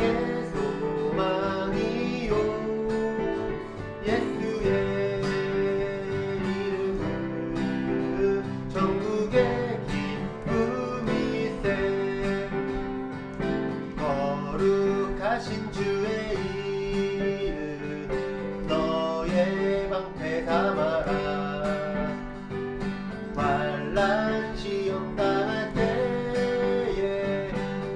세상의 소망이요 예수의 이름은 전국의 기쁨이세 거룩하신 주의 이름 너의 방패 삼아라 환난 시험 당할 때에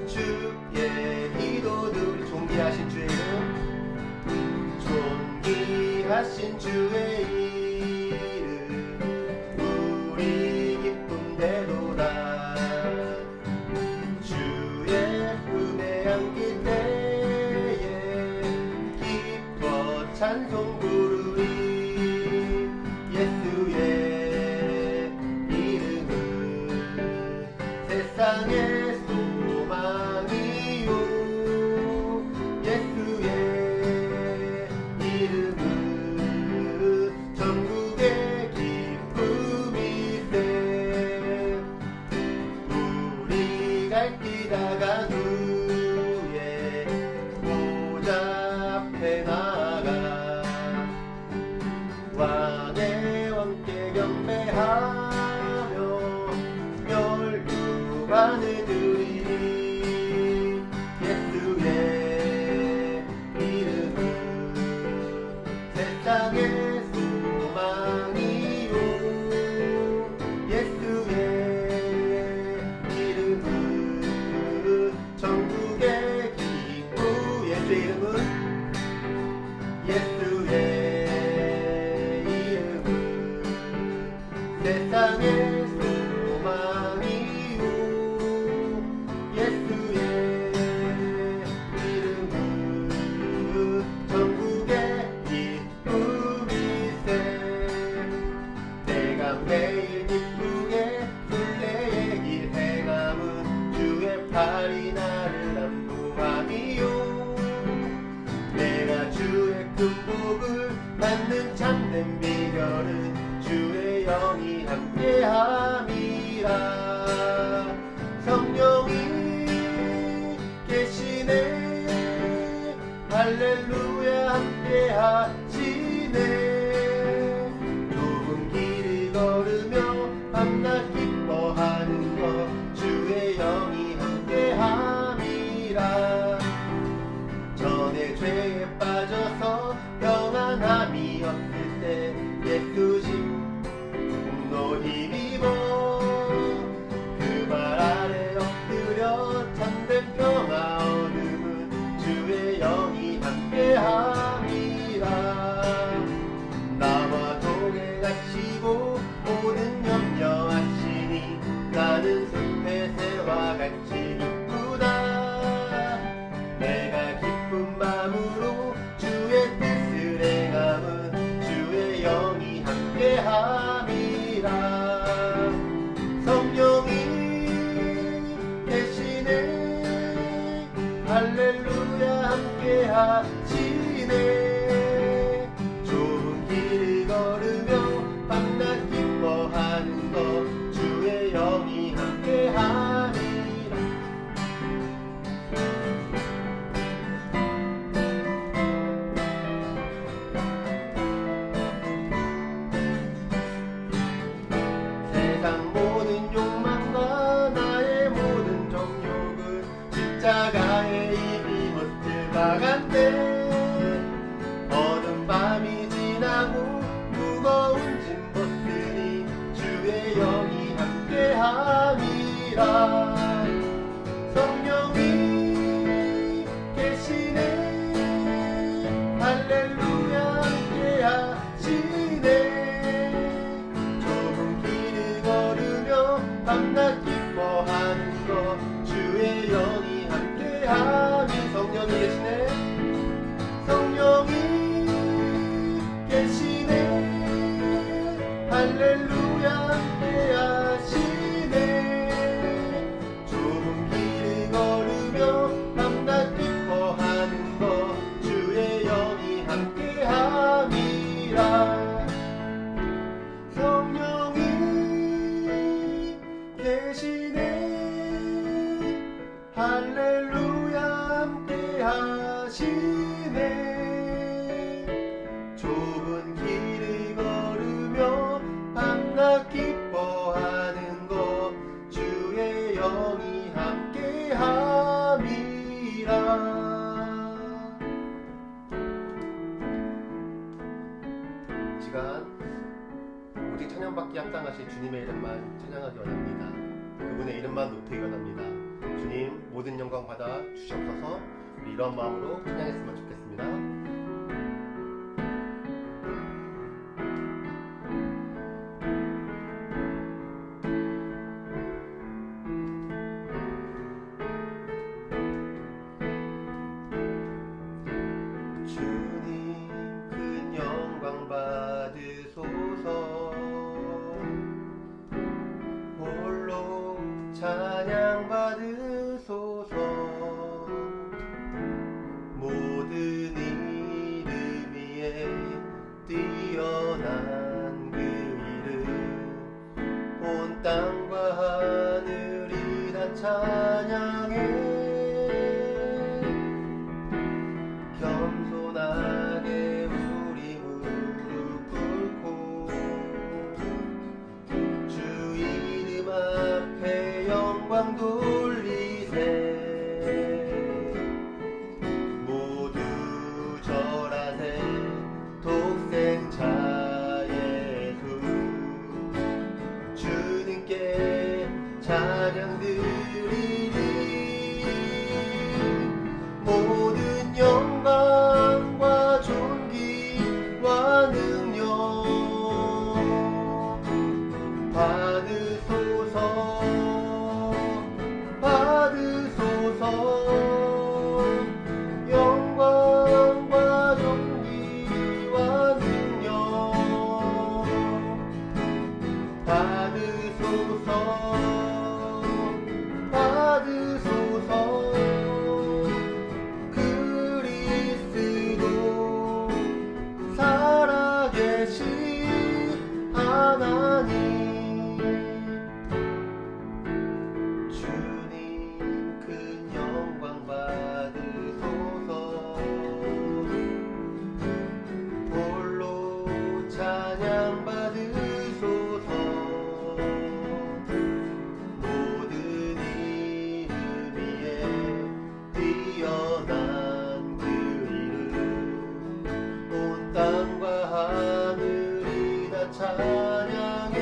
주의 기도들 존귀하신 주의 이름 존귀하신 주의 이름 우리 기쁨 되도다 주의 품에 안길 때에 기뻐 찬송 부르리 예수의 이름은 세상의 소망이요 예수의 이름은 전국의 기쁨이세 우리 갈 길 다간 후에 보좌 앞에 나가 왕의 왕께 경배하며 멸류관을 드리리 예수의 이름은 세상의 소망이요 예수의 이름은 전국의 기쁨 예수의 이름은 예수의 이름은 세상의 소망이요 예수의 이름은 전국의 기쁨이세 내가 매일 기쁘게 순례의 길 행함은 주의 팔이 나를 안보함이요 내가 주의 큰 복을 받는 참된 비결은 주의 영이 함께함이라 성령이 계시네 할렐루야 함께하시네 좁은 길을 걸으며 밤낮 기뻐하는 것 주의 영이 함께함이라 전에 죄에 빠져서 평안함이 없을 때 예수 심 너 힘입어 그 발 아래 엎드려 참된 평화 얻음은 주의 영이 함께함이라 나와 동행하시고 모든 염려하시니 나는 숲의 새와 같이 기쁘다 내가 기쁜 마음으로 주의 뜻을 행함은 주의 영이 함께함이라 성령이 계시네 할렐루야 함께하시네 좁은 길을 걸으며 밤낮 기뻐하는 것 주의 영이 함께함이라 세상 모든 욕망과 나의 모든 정욕은 십자가에 이미 못 박았네 어두운 밤이 지나고 무거운 짐 벗으니 주의 영이 함께함이라 성령이 계시네 할렐루야 함께하시네 좁은 길을 걸으며 밤낮 기뻐하는 것 주의 영이 함께하니 성령이 계시네 성령이 계시네 할렐루야 함께하시네 좁은 길을 걸으며 밤낮 기뻐하는 것 주의 영이 함께함이라 성령이 계시네 할렐루야 함께하시네 하시네. 좁은 길을 걸으며 밤낮 기뻐하는 것 주의 영이 함께함이라. 이 시간 오직 찬양받기 합당하신 주님의 이름만 찬양하기 원합니다. 그분의 이름만 높이기 원합니다. 주님 모든 영광 받아 주시옵소서. 우리 이런 마음으로 찬양했으면 좋겠습니다. 주님 큰 영광 받으소서. 홀로 찬양 받으소서. 모든 이름 위에 뛰어난 그 이름 온 땅과 하늘이 다 찬양해. 겸손하게 우리 무릎 꿇고 주 이름 앞에 영광 돌리세. 모두 절하세. 독생자 예수 주님께 찬양 드리리. 모든 영광과 존귀와 능력 받으소서. 받으소서. 영광과 존귀와 능력 받으소서. 받으소서. 그리스도 살아계신 하나님 주님 큰 영광 받으소서. 홀로 찬양 받으소서. 모든 이름 위에 뛰어난 그 이름 온 땅과 하늘이 다 찬양해.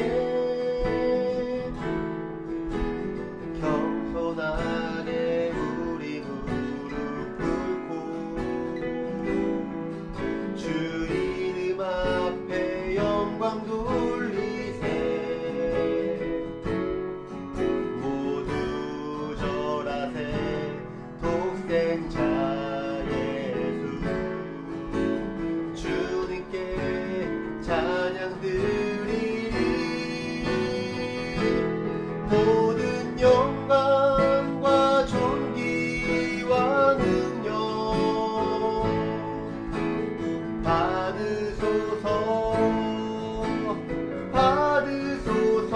겸손하게 우리 무릎 꿇고 주 이름 앞에 영광 돌리세. 모두 절하세. 독생자 예수 주님께 찬양 드리리. 모든 영광과 존귀와 능력 받으소서. 받으소서.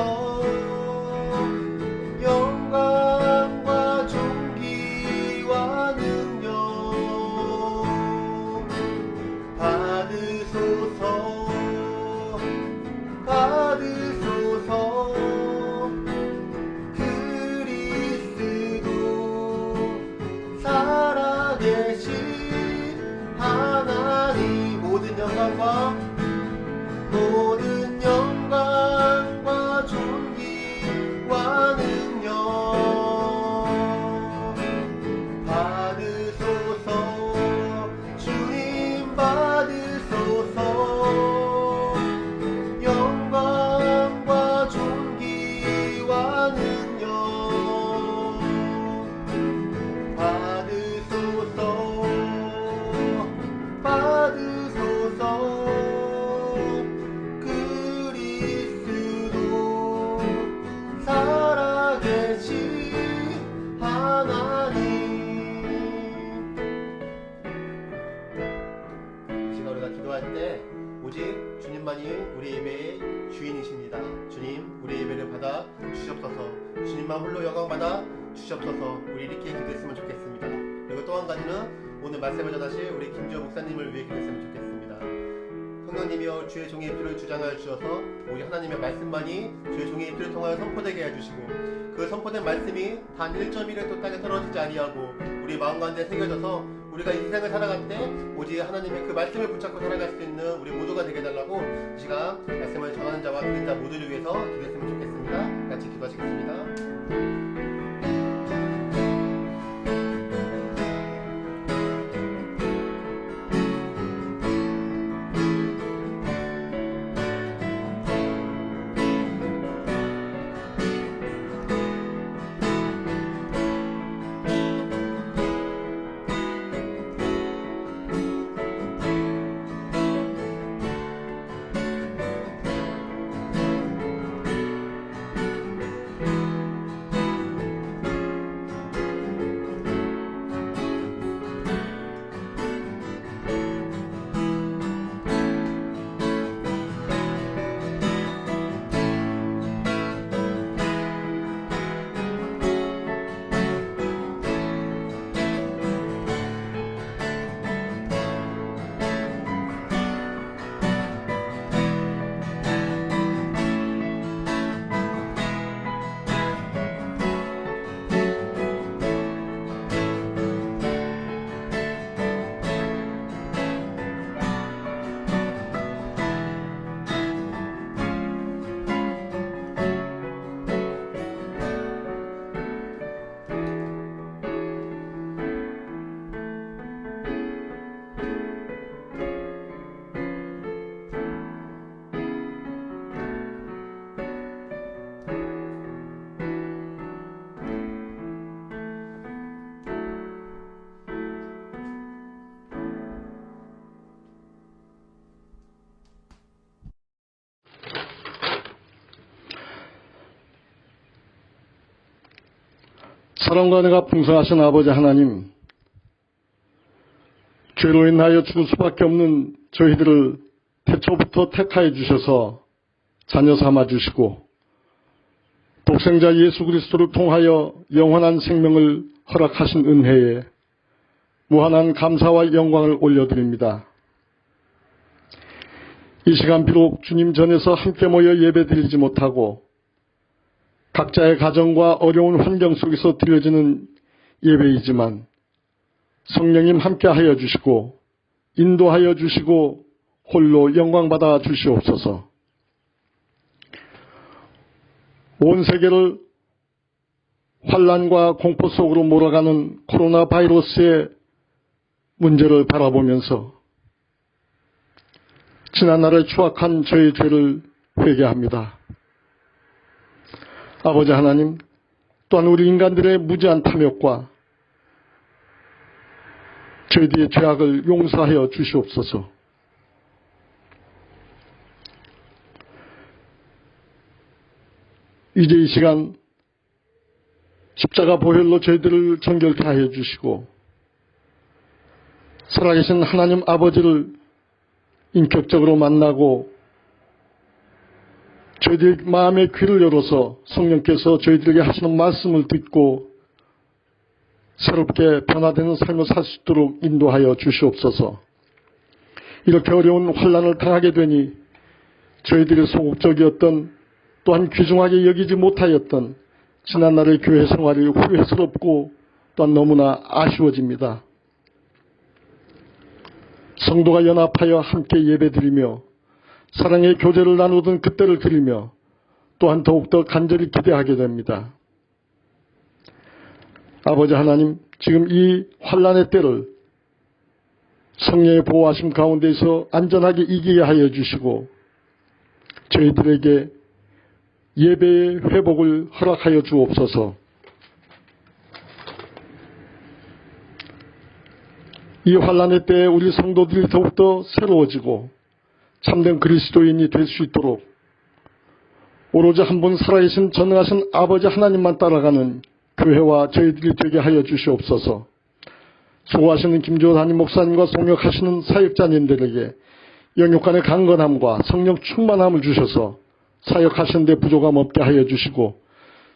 영광과 존귀와 능력 받으소서. 받으소서. 그리스도 살아계신 하나님 모든 영광과 모든 영광과 존귀와 능력 받으소서. 주님 받으소서. 영광과 존귀와 능력 받으소서. 받으소서. 그리스도 살아계신 하나님. 이 시간 우리가 기도할 때 오직 주님만이 우리 예배의 주인이십니다. 주님 우리 예배를 받아 주시옵소서. 주님만 홀로 영광 받아 주시옵소서. 우리 이렇게 기도했으면 좋겠습니다. 그리고 또 한 가지는 오늘 말씀을 전하실 우리 김주호 목사님을 위해 기도했으면 좋겠습니다. 성령님이여 주의 종의 피를 주장하여 주셔서 우리 하나님의 말씀만이 주의 종의 피를 통하여 선포되게 해주시고 그 선포된 말씀이 단 1.1도 땅에 떨어지지 아니하고 우리 마음 가운데 새겨져서 우리가 이 세상을 살아갈 때 오직 하나님의 그 말씀을 붙잡고 살아갈 수 있는 우리 모두가 되게 해달라고 이 시간 말씀을 전하는 자와 들은 자 모두를 위해서 기도했으면 좋겠습니다. 같이 기도하시겠습니다. 사랑과 은혜가 풍성하신 아버지 하나님, 죄로 인하여 죽을 수밖에 없는 저희들을 태초부터 택하여 주셔서 자녀 삼아 주시고 독생자 예수 그리스도를 통하여 영원한 생명을 허락하신 은혜에 무한한 감사와 영광을 올려드립니다. 이 시간 비록 주님 전에서 함께 모여 예배드리지 못하고 각자의 가정과 어려운 환경 속에서 드려지는 예배이지만 성령님 함께하여 주시고 인도하여 주시고 홀로 영광받아 주시옵소서. 온 세계를 환난과 공포 속으로 몰아가는 코로나 바이러스의 문제를 바라보면서 지난날에 추악한 저의 죄를 회개합니다. 아버지 하나님, 또한 우리 인간들의 무지한 탐욕과 저희들의 죄악을 용서하여 주시옵소서. 이제 이 시간 십자가 보혈로 저희들을 정결케 하여 주시고 살아계신 하나님 아버지를 인격적으로 만나고 저희들 마음의 귀를 열어서 성령께서 저희들에게 하시는 말씀을 듣고 새롭게 변화되는 삶을 살 수 있도록 인도하여 주시옵소서. 이렇게 어려운 환난을 당하게 되니 저희들의 소극적이었던 또한 귀중하게 여기지 못하였던 지난날의 교회 생활이 후회스럽고 또한 너무나 아쉬워집니다. 성도가 연합하여 함께 예배드리며 사랑의 교제를 나누던 그때를 드리며 또한 더욱더 간절히 기대하게 됩니다. 아버지 하나님, 지금 이 환난의 때를 성령의 보호하심 가운데서 안전하게 이기게 하여 주시고 저희들에게 예배의 회복을 허락하여 주옵소서. 이 환난의 때에 우리 성도들이 더욱더 새로워지고 참된 그리스도인이 될 수 있도록 오로지 한 분 살아계신 전능하신 아버지 하나님만 따라가는 교회와 저희들이 되게 하여 주시옵소서. 수고하시는 김주호 담임 목사님과 동역하시는 사역자님들에게 영육간의 강건함과 성령 충만함을 주셔서 사역하시는 데 부족함 없게 하여 주시고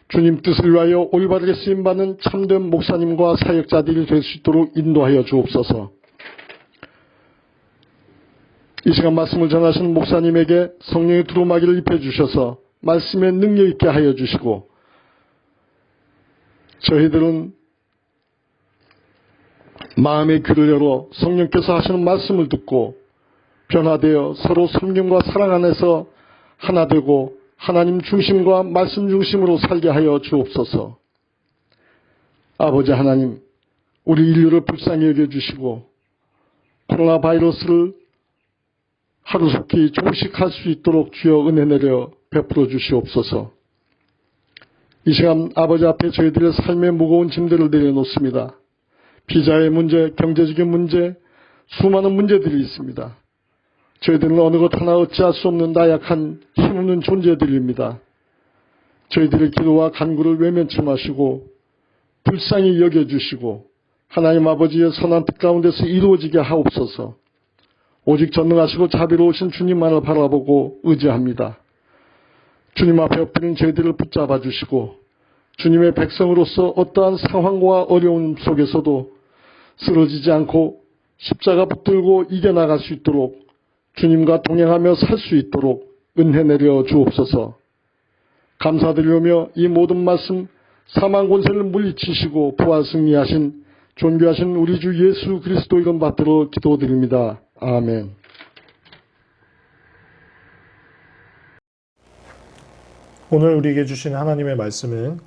주님 뜻을 위하여 올바르게 쓰임받는 참된 목사님과 사역자들이 될 수 있도록 인도하여 주옵소서. 이 시간 말씀을 전하신 목사님에게 성령의 두루마기를 입혀주셔서 말씀에 능력 있게 하여 주시고, 저희들은 마음의 귀를 열어 성령께서 하시는 말씀을 듣고 변화되어 서로 섬김과 사랑 안에서 하나 되고 하나님 중심과 말씀 중심으로 살게 하여 주옵소서. 아버지 하나님, 우리 인류를 불쌍히 여겨주시고 코로나 바이러스를 하루속히 종식할 수 있도록 주여 은혜 내려 베풀어 주시옵소서. 이 시간 아버지 앞에 저희들의 삶의 무거운 짐들을 내려놓습니다. 비자의 문제, 경제적인 문제, 수많은 문제들이 있습니다. 저희들은 어느 것 하나 어찌할 수 없는 나약한 힘없는 존재들입니다. 저희들의 기도와 간구를 외면치 마시고 불쌍히 여겨주시고 하나님 아버지의 선한 뜻 가운데서 이루어지게 하옵소서. 오직 전능하시고 자비로우신 주님만을 바라보고 의지합니다. 주님 앞에 엎드린 저희들을 붙잡아 주시고 주님의 백성으로서 어떠한 상황과 어려움 속에서도 쓰러지지 않고 십자가 붙들고 이겨나갈 수 있도록 주님과 동행하며 살 수 있도록 은혜 내려 주옵소서. 감사드리며 이 모든 말씀 사망 권세를 물리치시고 부활 승리하신 존귀하신 우리 주 예수 그리스도 이름 받들어 기도드립니다. 아멘. 오늘 우리에게 주신 하나님의 말씀은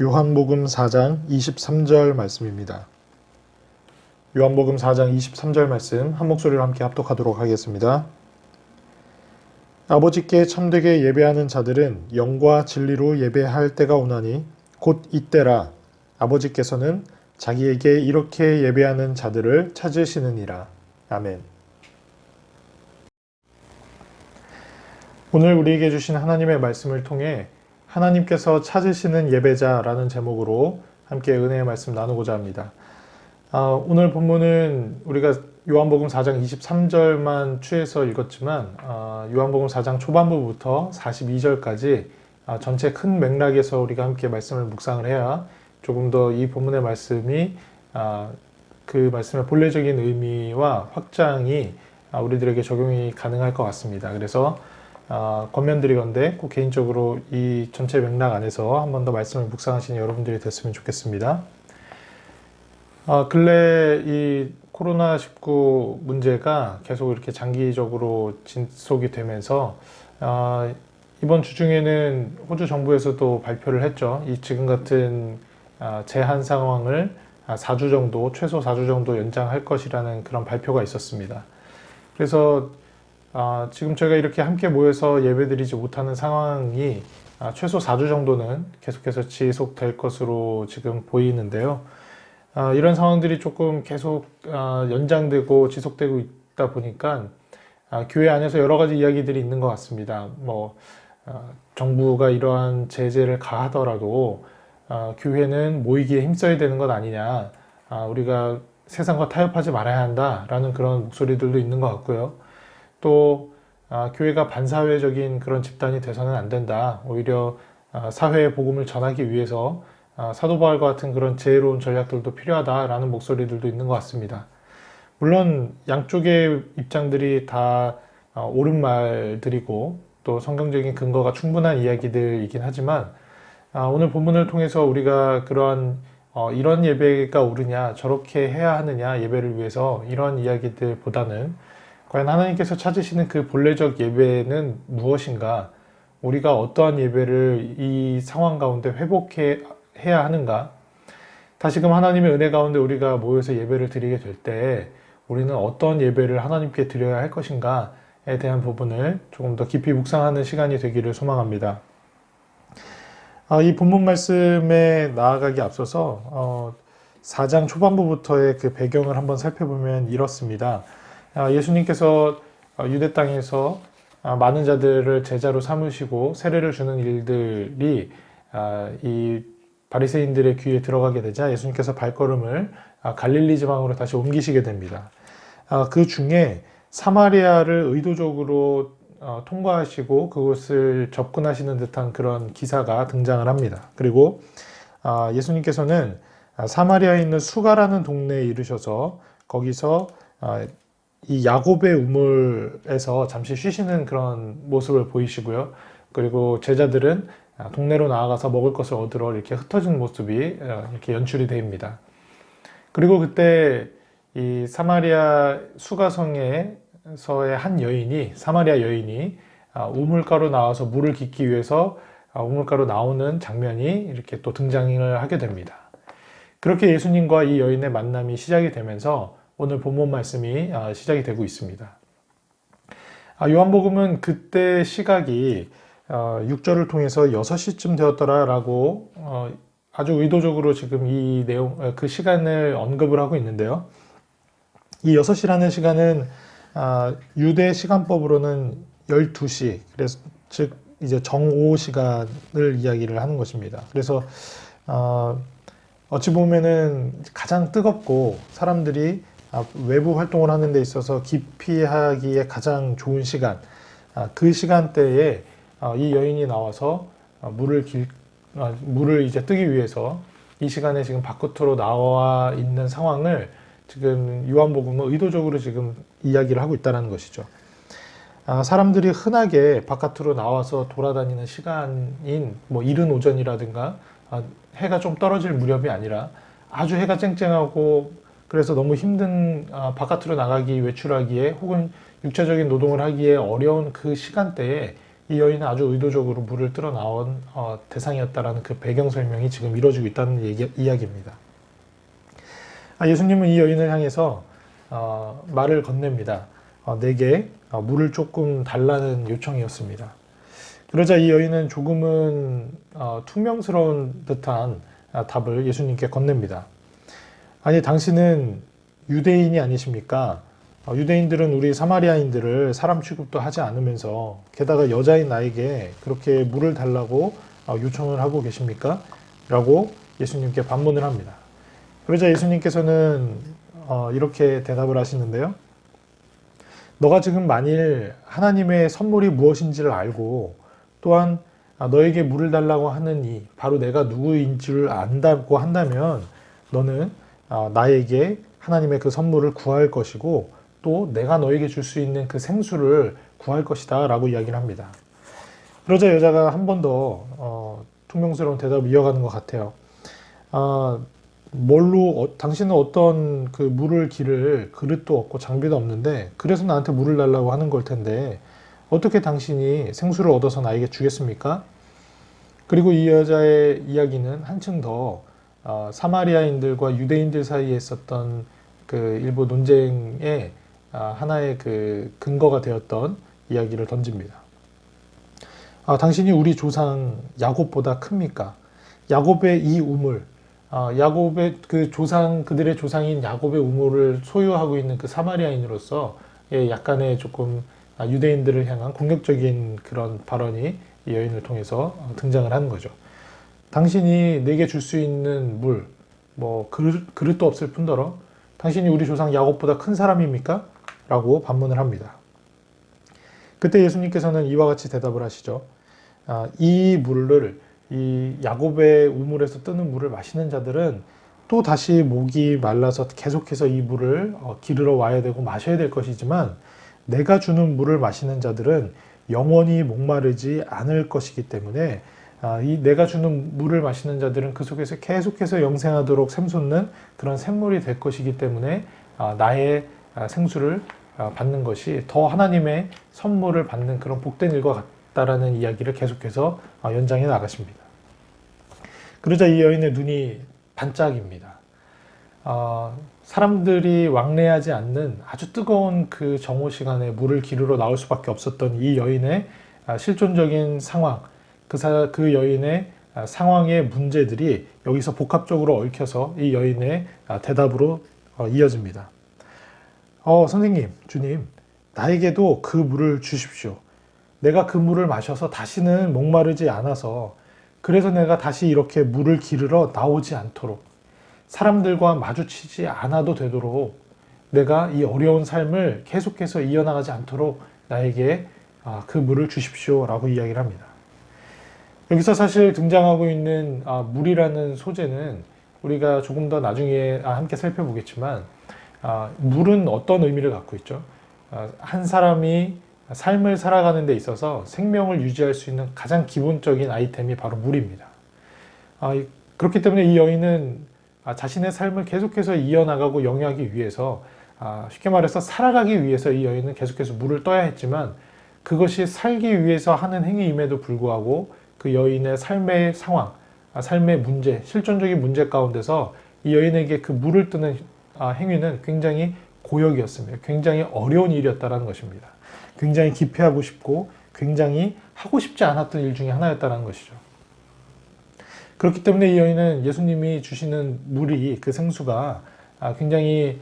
요한복음 4장 23절 말씀입니다. 요한복음 4장 23절 말씀 한 목소리로 함께 합독하도록 하겠습니다. 아버지께 참되게 예배하는 자들은 영과 진리로 예배할 때가 오나니 곧 이때라. 아버지께서는 자기에게 이렇게 예배하는 자들을 찾으시느니라. 아멘. 오늘 우리에게 주신 하나님의 말씀을 통해 하나님께서 찾으시는 예배자라는 제목으로 함께 은혜의 말씀 나누고자 합니다. 오늘 본문은 우리가 요한복음 4장 23절만 취해서 읽었지만 요한복음 4장 초반부부터 42절까지 전체 큰 맥락에서 우리가 함께 말씀을 묵상을 해야 조금 더 이 본문의 말씀이 그 말씀의 본래적인 의미와 확장이 우리들에게 적용이 가능할 것 같습니다. 그래서 권면드리건대 꼭 개인적으로 이 전체 맥락 안에서 한 번 더 말씀을 묵상하시는 여러분들이 됐으면 좋겠습니다. 근래 이 코로나19 문제가 계속 이렇게 장기적으로 진속이 되면서 이번 주 중에는 호주 정부에서도 발표를 했죠. 이 지금 같은 제한 상황을 4주 정도, 최소 4주 정도 연장할 것이라는 그런 발표가 있었습니다. 그래서 지금 저희가 이렇게 함께 모여서 예배드리지 못하는 상황이 최소 4주 정도는 계속해서 지속될 것으로 지금 보이는데요. 이런 상황들이 조금 계속 연장되고 지속되고 있다 보니까 교회 안에서 여러 가지 이야기들이 있는 것 같습니다. 정부가 이러한 제재를 가하더라도 교회는 모이기에 힘써야 되는 것 아니냐, 우리가 세상과 타협하지 말아야 한다라는 그런 목소리들도 있는 것 같고요. 또 교회가 반사회적인 그런 집단이 돼서는 안 된다. 오히려 사회의 복음을 전하기 위해서 사도 바울과 같은 그런 지혜로운 전략들도 필요하다라는 목소리들도 있는 것 같습니다. 물론 양쪽의 입장들이 다 옳은 말들이고 또 성경적인 근거가 충분한 이야기들이긴 하지만 오늘 본문을 통해서 우리가 그러한 이런 예배가 옳으냐, 저렇게 해야 하느냐, 예배를 위해서 이런 이야기들보다는 과연 하나님께서 찾으시는 그 본래적 예배는 무엇인가, 우리가 어떠한 예배를 이 상황 가운데 회복해야 하는가, 다시금 하나님의 은혜 가운데 우리가 모여서 예배를 드리게 될 때 우리는 어떤 예배를 하나님께 드려야 할 것인가에 대한 부분을 조금 더 깊이 묵상하는 시간이 되기를 소망합니다. 이 본문 말씀에 나아가기 앞서서 4장 초반부부터의 그 배경을 한번 살펴보면 이렇습니다. 예수님께서 유대 땅에서 많은 자들을 제자로 삼으시고 세례를 주는 일들이 이 바리새인들의 귀에 들어가게 되자 예수님께서 발걸음을 갈릴리 지방으로 다시 옮기시게 됩니다. 그 중에 사마리아를 의도적으로 통과하시고 그곳을 접근하시는 듯한 그런 기사가 등장을 합니다. 그리고 예수님께서는 사마리아에 있는 수가라는 동네에 이르셔서 거기서 이 야곱의 우물에서 잠시 쉬시는 그런 모습을 보이시고요. 그리고 제자들은 동네로 나아가서 먹을 것을 얻으러 이렇게 흩어진 모습이 이렇게 연출이 됩니다. 그리고 그때 이 사마리아 수가성에서의 한 여인이, 사마리아 여인이 우물가로 나와서 물을 깃기 위해서 우물가로 나오는 장면이 이렇게 또 등장을 하게 됩니다. 그렇게 예수님과 이 여인의 만남이 시작이 되면서 오늘 본문 말씀이 시작이 되고 있습니다. 요한복음은 그때 시각이 6절을 통해서 6시쯤 되었더라라고 아주 의도적으로 지금 이 내용, 그 시간을 언급을 하고 있는데요. 이 6시라는 시간은 유대 시간법으로는 12시, 그래서 즉 이제 정오 시간을 이야기를 하는 것입니다. 그래서 어찌 보면은 가장 뜨겁고 사람들이 외부 활동을 하는 데 있어서 기피하기에 가장 좋은 시간, 그 시간대에 이 여인이 나와서 물을 이제 뜨기 위해서 이 시간에 지금 밖으로 나와 있는 상황을 지금 요한복음은 의도적으로 지금 이야기를 하고 있다는 것이죠. 사람들이 흔하게 바깥으로 나와서 돌아다니는 시간인 뭐 이른 오전이라든가 해가 좀 떨어질 무렵이 아니라 아주 해가 쨍쨍하고 그래서 너무 힘든 바깥으로 나가기, 외출하기에 혹은 육체적인 노동을 하기에 어려운 그 시간대에 이 여인은 아주 의도적으로 물을 뜨러 나온 대상이었다라는 그 배경 설명이 지금 이루어지고 있다는 이야기입니다. 예수님은 이 여인을 향해서 말을 건넵니다. 내게 물을 조금 달라는 요청이었습니다. 그러자 이 여인은 조금은 퉁명스러운 듯한 답을 예수님께 건넵니다. 아니, 당신은 유대인이 아니십니까? 유대인들은 우리 사마리아인들을 사람 취급도 하지 않으면서 게다가 여자인 나에게 그렇게 물을 달라고 요청을 하고 계십니까? 라고 예수님께 반문을 합니다. 그러자 예수님께서는 이렇게 대답을 하시는데요. 너가 지금 만일 하나님의 선물이 무엇인지를 알고 또한 너에게 물을 달라고 하는 바로 내가 누구인 줄 안다고 한다면 너는 나에게 하나님의 그 선물을 구할 것이고 또 내가 너에게 줄 수 있는 그 생수를 구할 것이다 라고 이야기를 합니다. 그러자 여자가 한 번 더 퉁명스러운 대답을 이어가는 것 같아요. 당신은 어떤 그 물을 기를 그릇도 없고 장비도 없는데 그래서 나한테 물을 달라고 하는 걸 텐데 어떻게 당신이 생수를 얻어서 나에게 주겠습니까? 그리고 이 여자의 이야기는 한층 더 사마리아인들과 유대인들 사이에 있었던 그 일부 논쟁의 하나의 그 근거가 되었던 이야기를 던집니다. 당신이 우리 조상 야곱보다 큽니까? 야곱의 이 우물, 야곱의 그 그들의 조상인 야곱의 우물을 소유하고 있는 그 사마리아인으로서 약간의 조금 유대인들을 향한 공격적인 그런 발언이 이 여인을 통해서 등장을 하는 거죠. 당신이 내게 줄 수 있는 물, 뭐 그릇도 없을 뿐더러 당신이 우리 조상 야곱보다 큰 사람입니까? 라고 반문을 합니다. 그때 예수님께서는 이와 같이 대답을 하시죠. 이 물을, 이 야곱의 우물에서 뜨는 물을 마시는 자들은 또 다시 목이 말라서 계속해서 이 물을 기르러 와야 되고 마셔야 될 것이지만 내가 주는 물을 마시는 자들은 영원히 목마르지 않을 것이기 때문에 이 내가 주는 물을 마시는 자들은 그 속에서 계속해서 영생하도록 샘솟는 그런 샘물이 될 것이기 때문에 나의 생수를 받는 것이 더 하나님의 선물을 받는 그런 복된 일과 같다라는 이야기를 계속해서 연장해 나가십니다. 그러자 이 여인의 눈이 반짝입니다. 사람들이 왕래하지 않는 아주 뜨거운 그 정오 시간에 물을 기르러 나올 수밖에 없었던 이 여인의 실존적인 상황, 그 여인의 상황의 문제들이 여기서 복합적으로 얽혀서 이 여인의 대답으로 이어집니다. 선생님, 주님, 나에게도 그 물을 주십시오. 내가 그 물을 마셔서 다시는 목마르지 않아서 그래서 내가 다시 이렇게 물을 기르러 나오지 않도록 사람들과 마주치지 않아도 되도록 내가 이 어려운 삶을 계속해서 이어나가지 않도록 나에게 그 물을 주십시오라고 이야기를 합니다. 여기서 사실 등장하고 있는 물이라는 소재는 우리가 조금 더 나중에 함께 살펴보겠지만 물은 어떤 의미를 갖고 있죠? 한 사람이 삶을 살아가는 데 있어서 생명을 유지할 수 있는 가장 기본적인 아이템이 바로 물입니다. 그렇기 때문에 이 여인은 자신의 삶을 계속해서 이어나가고 영위하기 위해서 쉽게 말해서 살아가기 위해서 이 여인은 계속해서 물을 떠야 했지만 그것이 살기 위해서 하는 행위임에도 불구하고 그 여인의 삶의 상황, 삶의 문제, 실존적인 문제 가운데서 이 여인에게 그 물을 뜨는 행위는 굉장히 고역이었습니다. 굉장히 어려운 일이었다는 것입니다. 굉장히 기피하고 싶고 굉장히 하고 싶지 않았던 일 중에 하나였다는 것이죠. 그렇기 때문에 이 여인은 예수님이 주시는 물이, 그 생수가 굉장히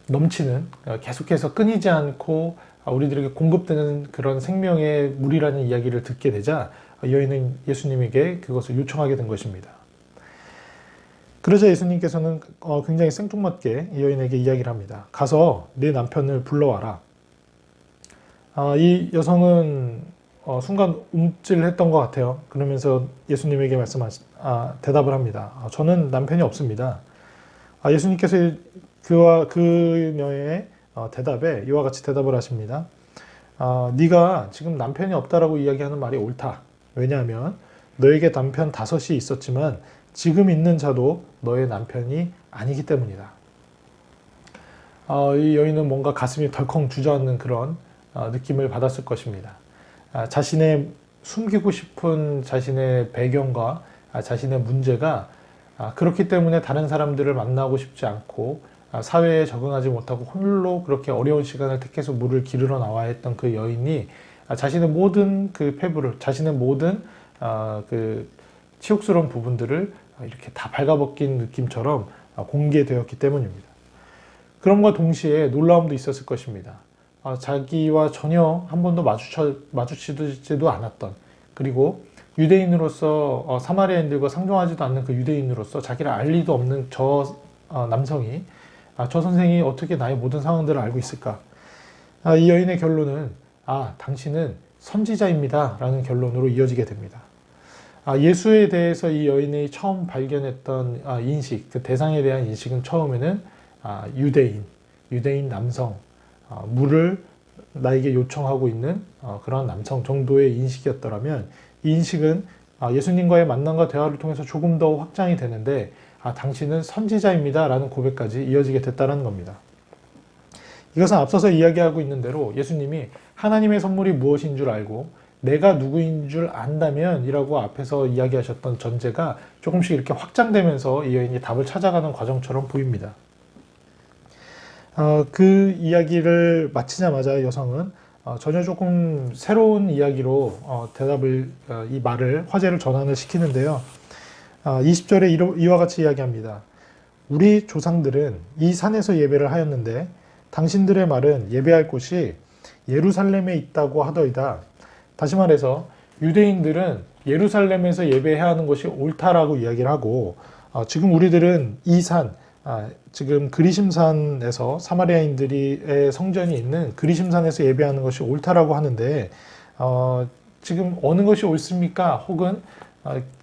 넘치는, 계속해서 끊이지 않고 우리들에게 공급되는 그런 생명의 물이라는 이야기를 듣게 되자 이 여인은 예수님에게 그것을 요청하게 된 것입니다. 그러자 예수님께서는 굉장히 생뚱맞게 이 여인에게 이야기를 합니다. 가서 네 남편을 불러와라. 이 여성은 순간 움찔했던 것 같아요. 그러면서 예수님에게 대답을 합니다. 저는 남편이 없습니다. 예수님께서 그녀의 대답에 이와 같이 대답을 하십니다. 네가 지금 남편이 없다라고 이야기하는 말이 옳다. 왜냐하면 너에게 남편 5이 있었지만 지금 있는 자도 너의 남편이 아니기 때문이다. 이 여인은 뭔가 가슴이 덜컹 주저앉는 그런 느낌을 받았을 것입니다. 자신의 숨기고 싶은 자신의 배경과 자신의 문제가 그렇기 때문에 다른 사람들을 만나고 싶지 않고 사회에 적응하지 못하고 홀로 그렇게 어려운 시간을 택해서 물을 기르러 나와야 했던 그 여인이 자신의 모든 그 패부를, 자신의 모든 그 치욕스러운 부분들을 이렇게 다 발가벗긴 느낌처럼 공개되었기 때문입니다. 그럼과 동시에 놀라움도 있었을 것입니다. 자기와 전혀 한 번도 마주치지도 않았던, 그리고 유대인으로서 사마리아인들과 상종하지도 않는 그 유대인으로서 자기를 알 리도 없는 저 남성이 저 선생이 어떻게 나의 모든 상황들을 알고 있을까? 이 여인의 결론은 당신은 선지자입니다 라는 결론으로 이어지게 됩니다. 예수에 대해서 이 여인이 처음 발견했던 인식, 그 대상에 대한 인식은 처음에는 유대인 남성, 물을 나에게 요청하고 있는 그런 남성 정도의 인식이었더라면 이 인식은 예수님과의 만남과 대화를 통해서 조금 더 확장이 되는데 당신은 선지자입니다 라는 고백까지 이어지게 됐다는 겁니다. 이것은 앞서서 이야기하고 있는 대로 예수님이 하나님의 선물이 무엇인 줄 알고 내가 누구인 줄 안다면 이라고 앞에서 이야기하셨던 전제가 조금씩 이렇게 확장되면서 이 여인이 답을 찾아가는 과정처럼 보입니다. 그 이야기를 마치자마자 여성은 전혀 조금 새로운 이야기로 이 말을, 화제를 전환을 시키는데요. 20절에 이와 같이 이야기합니다. 우리 조상들은 이 산에서 예배를 하였는데 당신들의 말은 예배할 곳이 예루살렘에 있다고 하더이다. 다시 말해서 유대인들은 예루살렘에서 예배해야 하는 것이 옳다라고 이야기를 하고 지금 우리들은 이 산, 지금 그리심산에서 사마리아인들의 성전이 있는 그리심산에서 예배하는 것이 옳다라고 하는데 지금 어느 것이 옳습니까? 혹은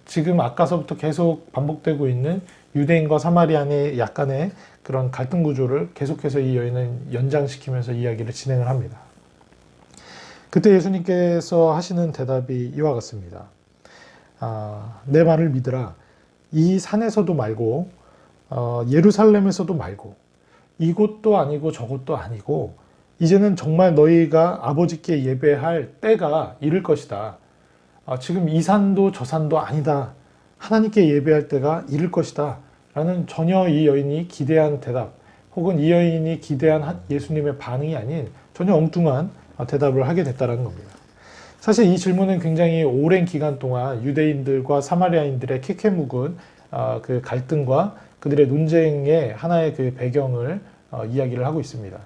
지금 아까서부터 계속 반복되고 있는 유대인과 사마리아인의 약간의 그런 갈등 구조를 계속해서 이 여인은 연장시키면서 이야기를 진행을 합니다. 그때 예수님께서 하시는 대답이 이와 같습니다. 내 말을 믿으라. 이 산에서도 말고 예루살렘에서도 말고 이곳도 아니고 저곳도 아니고 이제는 정말 너희가 아버지께 예배할 때가 이를 것이다. 지금 이 산도 저 산도 아니다. 하나님께 예배할 때가 이를 것이다. 라는 전혀 이 여인이 기대한 대답 혹은 이 여인이 기대한 예수님의 반응이 아닌 전혀 엉뚱한 대답을 하게 됐다는 겁니다. 사실 이 질문은 굉장히 오랜 기간 동안 유대인들과 사마리아인들의 캐캐묵은 그 갈등과 그들의 논쟁의 하나의 그 배경을 이야기를 하고 있습니다.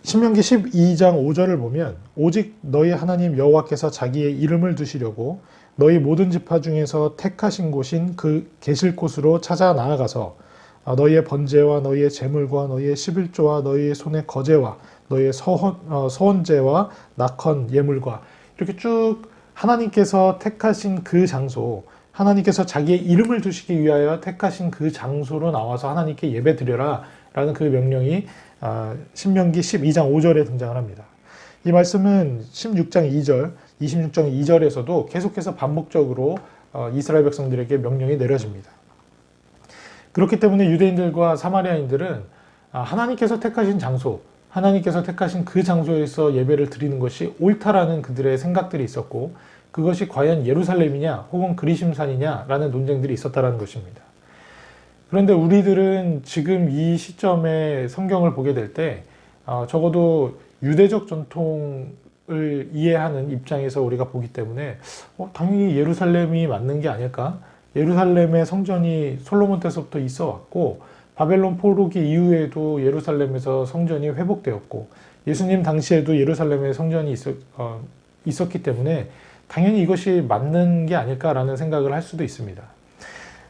신명기 12장 5절을 보면 오직 너희 하나님 여호와께서 자기의 이름을 두시려고 너희 모든 지파 중에서 택하신 곳인 그 계실 곳으로 찾아 나아가서 너희의 번제와 너희의 제물과 너희의 11조와 너희의 손의 거제와 너희의 서원제와 낙헌 예물과 이렇게 쭉 하나님께서 택하신 그 장소, 하나님께서 자기의 이름을 두시기 위하여 택하신 그 장소로 나와서 하나님께 예배 드려라 라는 그 명령이 신명기 12장 5절에 등장을 합니다. 이 말씀은 16장 2절, 26장 2절에서도 계속해서 반복적으로 이스라엘 백성들에게 명령이 내려집니다. 그렇기 때문에 유대인들과 사마리아인들은 하나님께서 택하신 장소, 하나님께서 택하신 그 장소에서 예배를 드리는 것이 옳다라는 그들의 생각들이 있었고 그것이 과연 예루살렘이냐 혹은 그리심산이냐 라는 논쟁들이 있었다는 것입니다. 그런데 우리들은 지금 이 시점에 성경을 보게 될 때 적어도 유대적 전통을 이해하는 입장에서 우리가 보기 때문에 당연히 예루살렘이 맞는 게 아닐까? 예루살렘의 성전이 솔로몬 때서부터 있어 왔고 바벨론 포로기 이후에도 예루살렘에서 성전이 회복되었고 예수님 당시에도 예루살렘에 성전이 있었기 때문에 당연히 이것이 맞는 게 아닐까라는 생각을 할 수도 있습니다.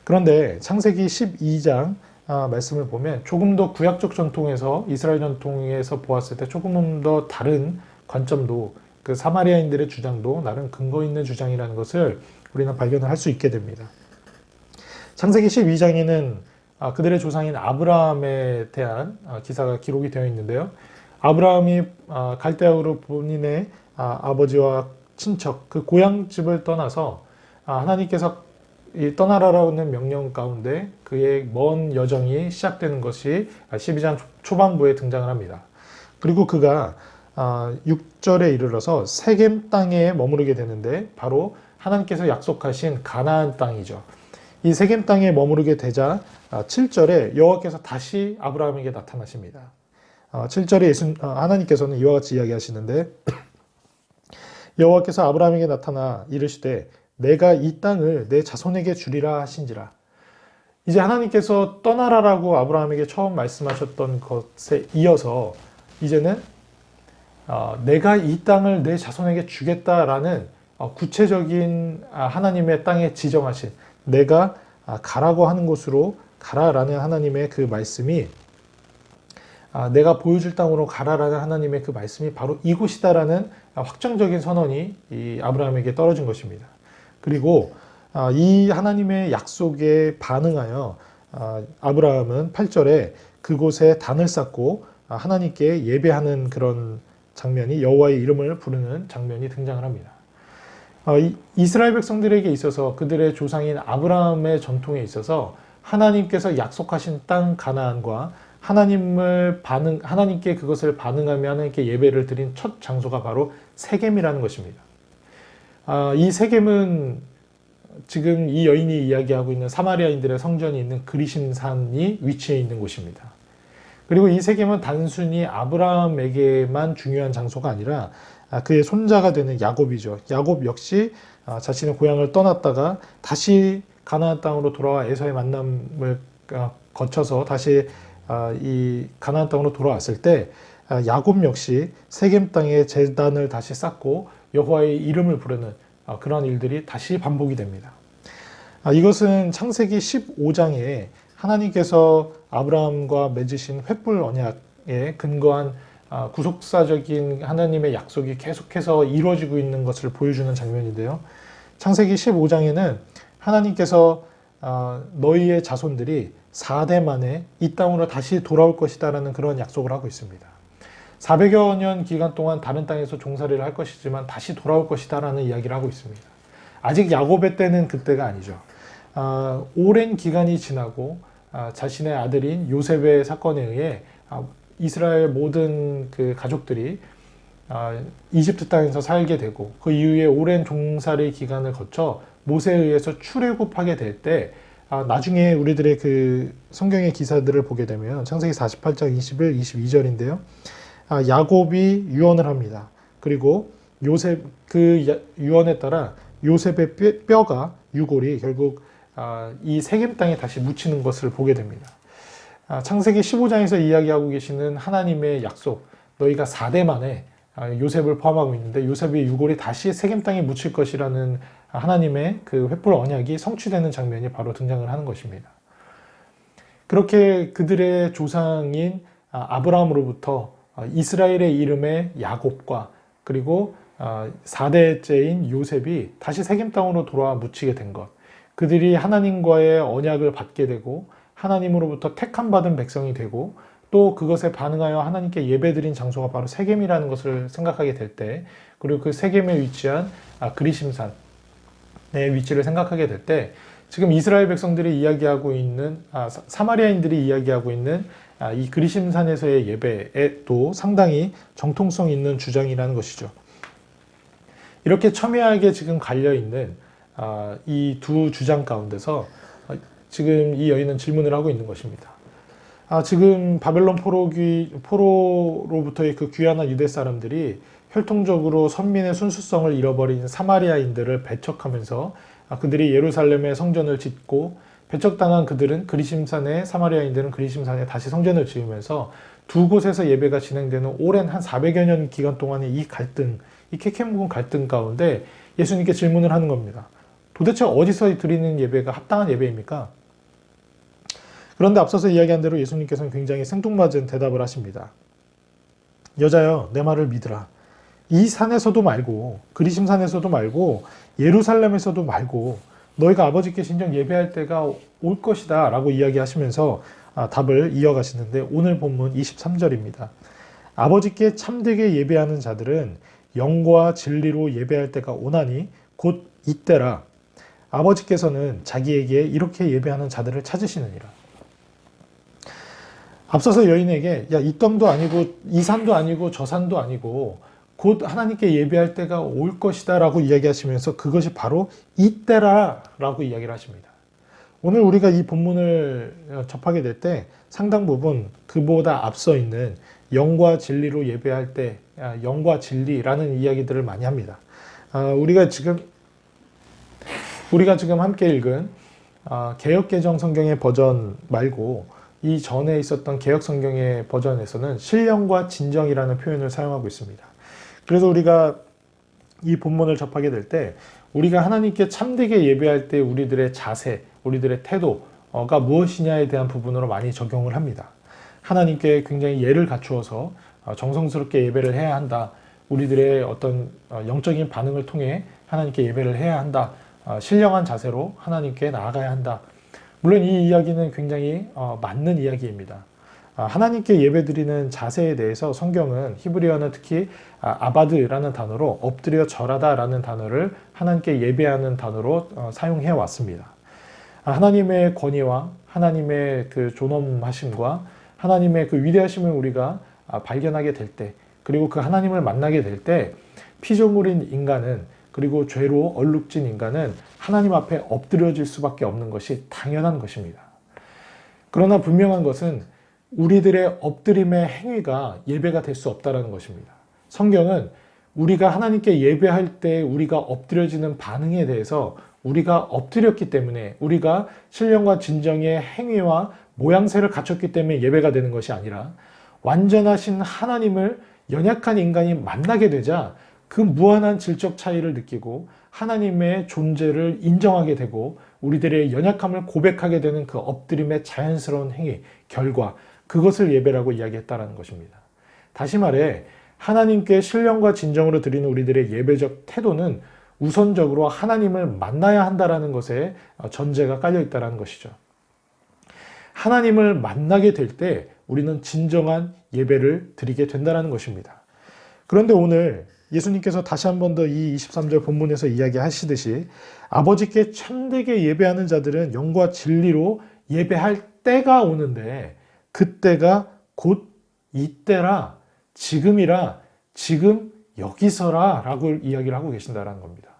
그런데 창세기 12장 말씀을 보면 조금 더 구약적 전통에서 이스라엘 전통에서 보았을 때 조금 더 다른 관점도 그 사마리아인들의 주장도 나름 근거 있는 주장이라는 것을 우리는 발견을 할 수 있게 됩니다. 창세기 12장에는 그들의 조상인 아브라함에 대한 기사가 기록이 되어 있는데요. 아브라함이 갈대아우르 본인의 아버지와 친척, 그 고향집을 떠나서 하나님께서 이 떠나라라는 명령 가운데 그의 먼 여정이 시작되는 것이 12장 초반부에 등장을 합니다. 그리고 그가 6절에 이르러서 세겜 땅에 머무르게 되는데 바로 하나님께서 약속하신 가나안 땅이죠. 이 세겜 땅에 머무르게 되자 7절에 여호와께서 다시 아브라함에게 나타나십니다. 7절에 하나님께서는 이와 같이 이야기하시는데 여호와께서 아브라함에게 나타나 이르시되 내가 이 땅을 내 자손에게 주리라 하신지라. 이제 하나님께서 떠나라라고 아브라함에게 처음 말씀하셨던 것에 이어서 이제는 내가 이 땅을 내 자손에게 주겠다라는 구체적인 하나님의 땅에 지정하신 내가 가라고 하는 곳으로 가라라는 하나님의 그 말씀이 내가 보여줄 땅으로 가라라는 하나님의 그 말씀이 바로 이곳이다라는 확정적인 선언이 이 아브라함에게 떨어진 것입니다. 그리고 이 하나님의 약속에 반응하여 아브라함은 8절에 그곳에 단을 쌓고 하나님께 예배하는 그런 장면이 여호와의 이름을 부르는 장면이 등장을 합니다. 이스라엘 백성들에게 있어서 그들의 조상인 아브라함의 전통에 있어서 하나님께서 약속하신 땅 가나안과 하나님께 그것을 반응하며 하나님께 예배를 드린 첫 장소가 바로 세겜이라는 것입니다. 이 세겜은 지금 이 여인이 이야기하고 있는 사마리아인들의 성전이 있는 그리심산이 위치해 있는 곳입니다. 그리고 이 세겜은 단순히 아브라함에게만 중요한 장소가 아니라 그의 손자가 되는 야곱이죠. 야곱 역시 자신의 고향을 떠났다가 다시 가나안 땅으로 돌아와 에서의 만남을 거쳐서 다시 이 가나안 땅으로 돌아왔을 때 야곱 역시 세겜 땅에 제단을 다시 쌓고 여호와의 이름을 부르는 그런 일들이 다시 반복이 됩니다. 이것은 창세기 15장에 하나님께서 아브라함과 맺으신 횃불 언약에 근거한 구속사적인 하나님의 약속이 계속해서 이루어지고 있는 것을 보여주는 장면인데요. 창세기 15장에는 하나님께서 너희의 자손들이 4대 만에 이 땅으로 다시 돌아올 것이다 라는 그런 약속을 하고 있습니다. 400여 년 기간 동안 다른 땅에서 종살이를 할 것이지만 다시 돌아올 것이다 라는 이야기를 하고 있습니다. 아직 야곱의 때는 그때가 아니죠. 오랜 기간이 지나고 자신의 아들인 요셉의 사건에 의해 이스라엘 모든 그 가족들이 이집트 땅에서 살게 되고 그 이후에 오랜 종살이 기간을 거쳐 모세에 의해서 출애굽하게 될 때 나중에 우리들의 그 성경의 기사들을 보게 되면 창세기 48장 21, 22절인데요. 야곱이 유언을 합니다. 그리고 요셉 그 유언에 따라 요셉의 뼈가 유골이 결국 이 세겜 땅에 다시 묻히는 것을 보게 됩니다. 창세기 15장에서 이야기하고 계시는 하나님의 약속, 너희가 4대 만에 요셉을 포함하고 있는데 요셉의 유골이 다시 세겜 땅에 묻힐 것이라는 하나님의 그 횃불 언약이 성취되는 장면이 바로 등장을 하는 것입니다. 그렇게 그들의 조상인 아브라함으로부터 이스라엘의 이름의 야곱과 그리고 4대째인 요셉이 다시 세겜 땅으로 돌아와 묻히게 된 것. 그들이 하나님과의 언약을 받게 되고 하나님으로부터 택함받은 백성이 되고 또 그것에 반응하여 하나님께 예배드린 장소가 바로 세겜이라는 것을 생각하게 될 때, 그리고 그 세겜에 위치한 그리심산의 위치를 생각하게 될 때, 지금 이스라엘 백성들이 이야기하고 있는 사마리아인들이 이야기하고 있는 이 그리심산에서의 예배에도 상당히 정통성 있는 주장이라는 것이죠. 이렇게 첨예하게 지금 갈려있는 이 두 주장 가운데서 지금 이 여인은 질문을 하고 있는 것입니다. 지금 바벨론 포로로부터의 그 귀환한 유대 사람들이 혈통적으로 선민의 순수성을 잃어버린 사마리아인들을 배척하면서 그들이 예루살렘에 성전을 짓고, 배척당한 그들은 그리심산에, 사마리아인들은 그리심산에 다시 성전을 지으면서 두 곳에서 예배가 진행되는 오랜 한 400여 년 기간 동안의 이 갈등, 이 케케묵은 갈등 가운데 예수님께 질문을 하는 겁니다. 도대체 어디서 드리는 예배가 합당한 예배입니까? 그런데 앞서서 이야기한 대로 예수님께서는 굉장히 생뚱맞은 대답을 하십니다. 여자여, 내 말을 믿으라. 이 산에서도 말고, 그리심산에서도 말고, 예루살렘에서도 말고 너희가 아버지께 진정 예배할 때가 올 것이다 라고 이야기하시면서 답을 이어가시는데, 오늘 본문 23절입니다. 아버지께 참되게 예배하는 자들은 영과 진리로 예배할 때가 오나니 곧 이때라. 아버지께서는 자기에게 이렇게 예배하는 자들을 찾으시느니라. 앞서서 여인에게 이 땅도 아니고 이 산도 아니고 저 산도 아니고 곧 하나님께 예배할 때가 올 것이다 라고 이야기하시면서 그것이 바로 이때라 라고 이야기를 하십니다. 오늘 우리가 이 본문을 접하게 될 때 상당 부분 그보다 앞서 있는 영과 진리로 예배할 때, 영과 진리라는 이야기들을 많이 합니다. 우리가 지금 함께 읽은 개역개정 성경의 버전 말고 이 전에 있었던 개역 성경의 버전에서는 신령과 진정이라는 표현을 사용하고 있습니다. 그래서 우리가 이 본문을 접하게 될 때 우리가 하나님께 참되게 예배할 때 우리들의 자세, 우리들의 태도가 무엇이냐에 대한 부분으로 많이 적용을 합니다. 하나님께 굉장히 예를 갖추어서 정성스럽게 예배를 해야 한다. 우리들의 어떤 영적인 반응을 통해 하나님께 예배를 해야 한다. 신령한 자세로 하나님께 나아가야 한다. 물론 이 이야기는 굉장히 맞는 이야기입니다. 하나님께 예배드리는 자세에 대해서 성경은 히브리어는 특히 아바드라는 단어로 엎드려 절하다라는 단어를 하나님께 예배하는 단어로 사용해 왔습니다. 하나님의 권위와 하나님의 그 존엄하심과 하나님의 그 위대하심을 우리가 발견하게 될 때, 그리고 그 하나님을 만나게 될 때 피조물인 인간은, 그리고 죄로 얼룩진 인간은 하나님 앞에 엎드려질 수밖에 없는 것이 당연한 것입니다. 그러나 분명한 것은 우리들의 엎드림의 행위가 예배가 될 수 없다는 것입니다. 성경은 우리가 하나님께 예배할 때 우리가 엎드려지는 반응에 대해서 우리가 엎드렸기 때문에, 우리가 신령과 진정의 행위와 모양새를 갖췄기 때문에 예배가 되는 것이 아니라 완전하신 하나님을 연약한 인간이 만나게 되자 그 무한한 질적 차이를 느끼고 하나님의 존재를 인정하게 되고 우리들의 연약함을 고백하게 되는 그 엎드림의 자연스러운 행위, 결과, 그것을 예배라고 이야기했다는 것입니다. 다시 말해 하나님께 신령과 진정으로 드리는 우리들의 예배적 태도는 우선적으로 하나님을 만나야 한다는 것에 전제가 깔려 있다는 것이죠. 하나님을 만나게 될 때 우리는 진정한 예배를 드리게 된다는 것입니다. 그런데 오늘 예수님께서 다시 한 번 더 이 23절 본문에서 이야기하시듯이 아버지께 참되게 예배하는 자들은 영과 진리로 예배할 때가 오는데 그때가 곧 이때라, 지금이라, 지금 여기서라 라고 이야기를 하고 계신다는 겁니다.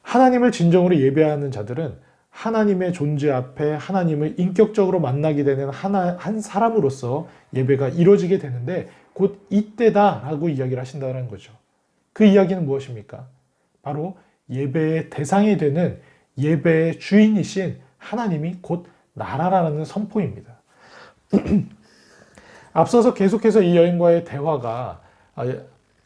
하나님을 진정으로 예배하는 자들은 하나님의 존재 앞에 하나님을 인격적으로 만나게 되는 한 사람으로서 예배가 이루어지게 되는데 곧 이때다라고 이야기를 하신다는 거죠. 그 이야기는 무엇입니까? 바로 예배의 대상이 되는 예배의 주인이신 하나님이 곧 나라라는 선포입니다. 앞서서 계속해서 이 여인과의 대화가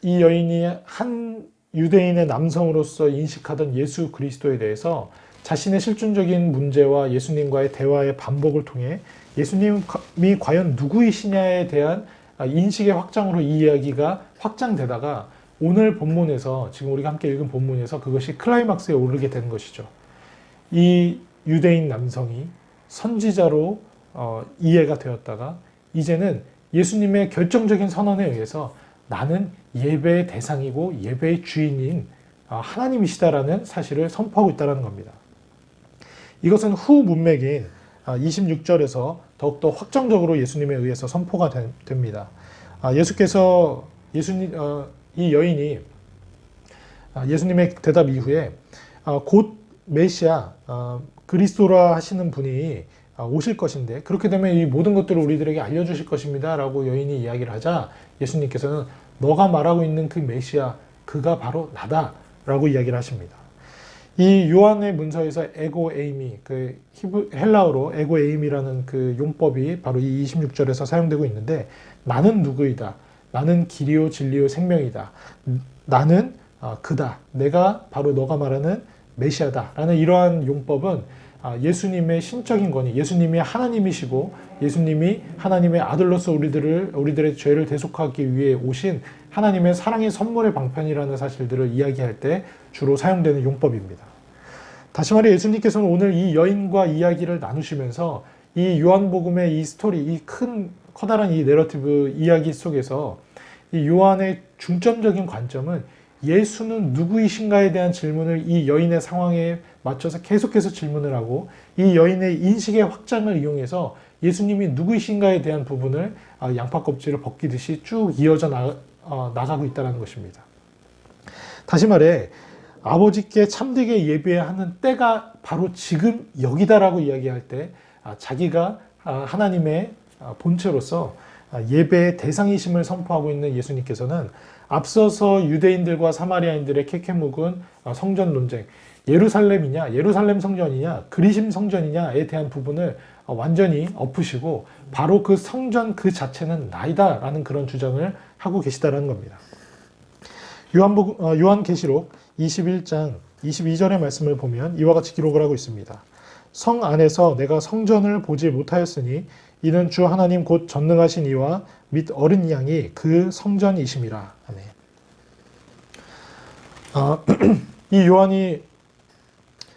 이 여인이 한 유대인의 남성으로서 인식하던 예수 그리스도에 대해서 자신의 실존적인 문제와 예수님과의 대화의 반복을 통해 예수님이 과연 누구이시냐에 대한 인식의 확장으로 이 이야기가 확장되다가 오늘 본문에서, 지금 우리가 함께 읽은 본문에서 그것이 클라이막스에 오르게 되는 것이죠. 이 유대인 남성이 선지자로 이해가 되었다가 이제는 예수님의 결정적인 선언에 의해서 나는 예배의 대상이고 예배의 주인인 하나님이시다라는 사실을 선포하고 있다는 겁니다. 이것은 후 문맥인 26절에서 더욱더 확정적으로 예수님에 의해서 선포가 됩니다. 예수께서 이 여인이 예수님의 대답 이후에 곧 메시아 그리스도라 하시는 분이 오실 것인데 그렇게 되면 이 모든 것들을 우리들에게 알려주실 것입니다 라고 여인이 이야기를 하자 예수님께서는 너가 말하고 있는 그 메시아 그가 바로 나다 라고 이야기를 하십니다. 이 요한의 문서에서 에고 에이미, 그 헬라어로 에고 에이미라는 그 용법이 바로 이 26절에서 사용되고 있는데 나는 누구이다. 나는 길이요 진리요 생명이다. 나는 그다. 내가 바로 너가 말하는 메시아다. 라는 이러한 용법은 예수님의 신적인 권위, 예수님이 하나님이시고 예수님이 하나님의 아들로서 우리들의 죄를 대속하기 위해 오신 하나님의 사랑의 선물의 방편이라는 사실들을 이야기할 때 주로 사용되는 용법입니다. 다시 말해 예수님께서는 오늘 이 여인과 이야기를 나누시면서 이 요한복음의 이 스토리, 이 커다란 이 내러티브 이야기 속에서 이 요한의 중점적인 관점은 예수는 누구이신가에 대한 질문을 이 여인의 상황에 맞춰서 계속해서 질문을 하고 이 여인의 인식의 확장을 이용해서 예수님이 누구이신가에 대한 부분을 양파 껍질을 벗기듯이 쭉 이어져 나가고 있다는 것입니다. 다시 말해 아버지께 참되게 예배하는 때가 바로 지금 여기다라고 이야기할 때 자기가 하나님의 본체로서 예배의 대상이심을 선포하고 있는 예수님께서는 앞서서 유대인들과 사마리아인들의 캐캐 묵은 성전 논쟁, 예루살렘이냐, 예루살렘 성전이냐, 그리심 성전이냐에 대한 부분을 완전히 엎으시고 바로 그 성전 그 자체는 나이다라는 그런 주장을 하고 계시다라는 겁니다. 요한계시록 21장 22절의 말씀을 보면 이와 같이 기록을 하고 있습니다. 성 안에서 내가 성전을 보지 못하였으니 이는 주 하나님 곧 전능하신 이와 및 어린 양이 그 성전이심이라. 이 요한이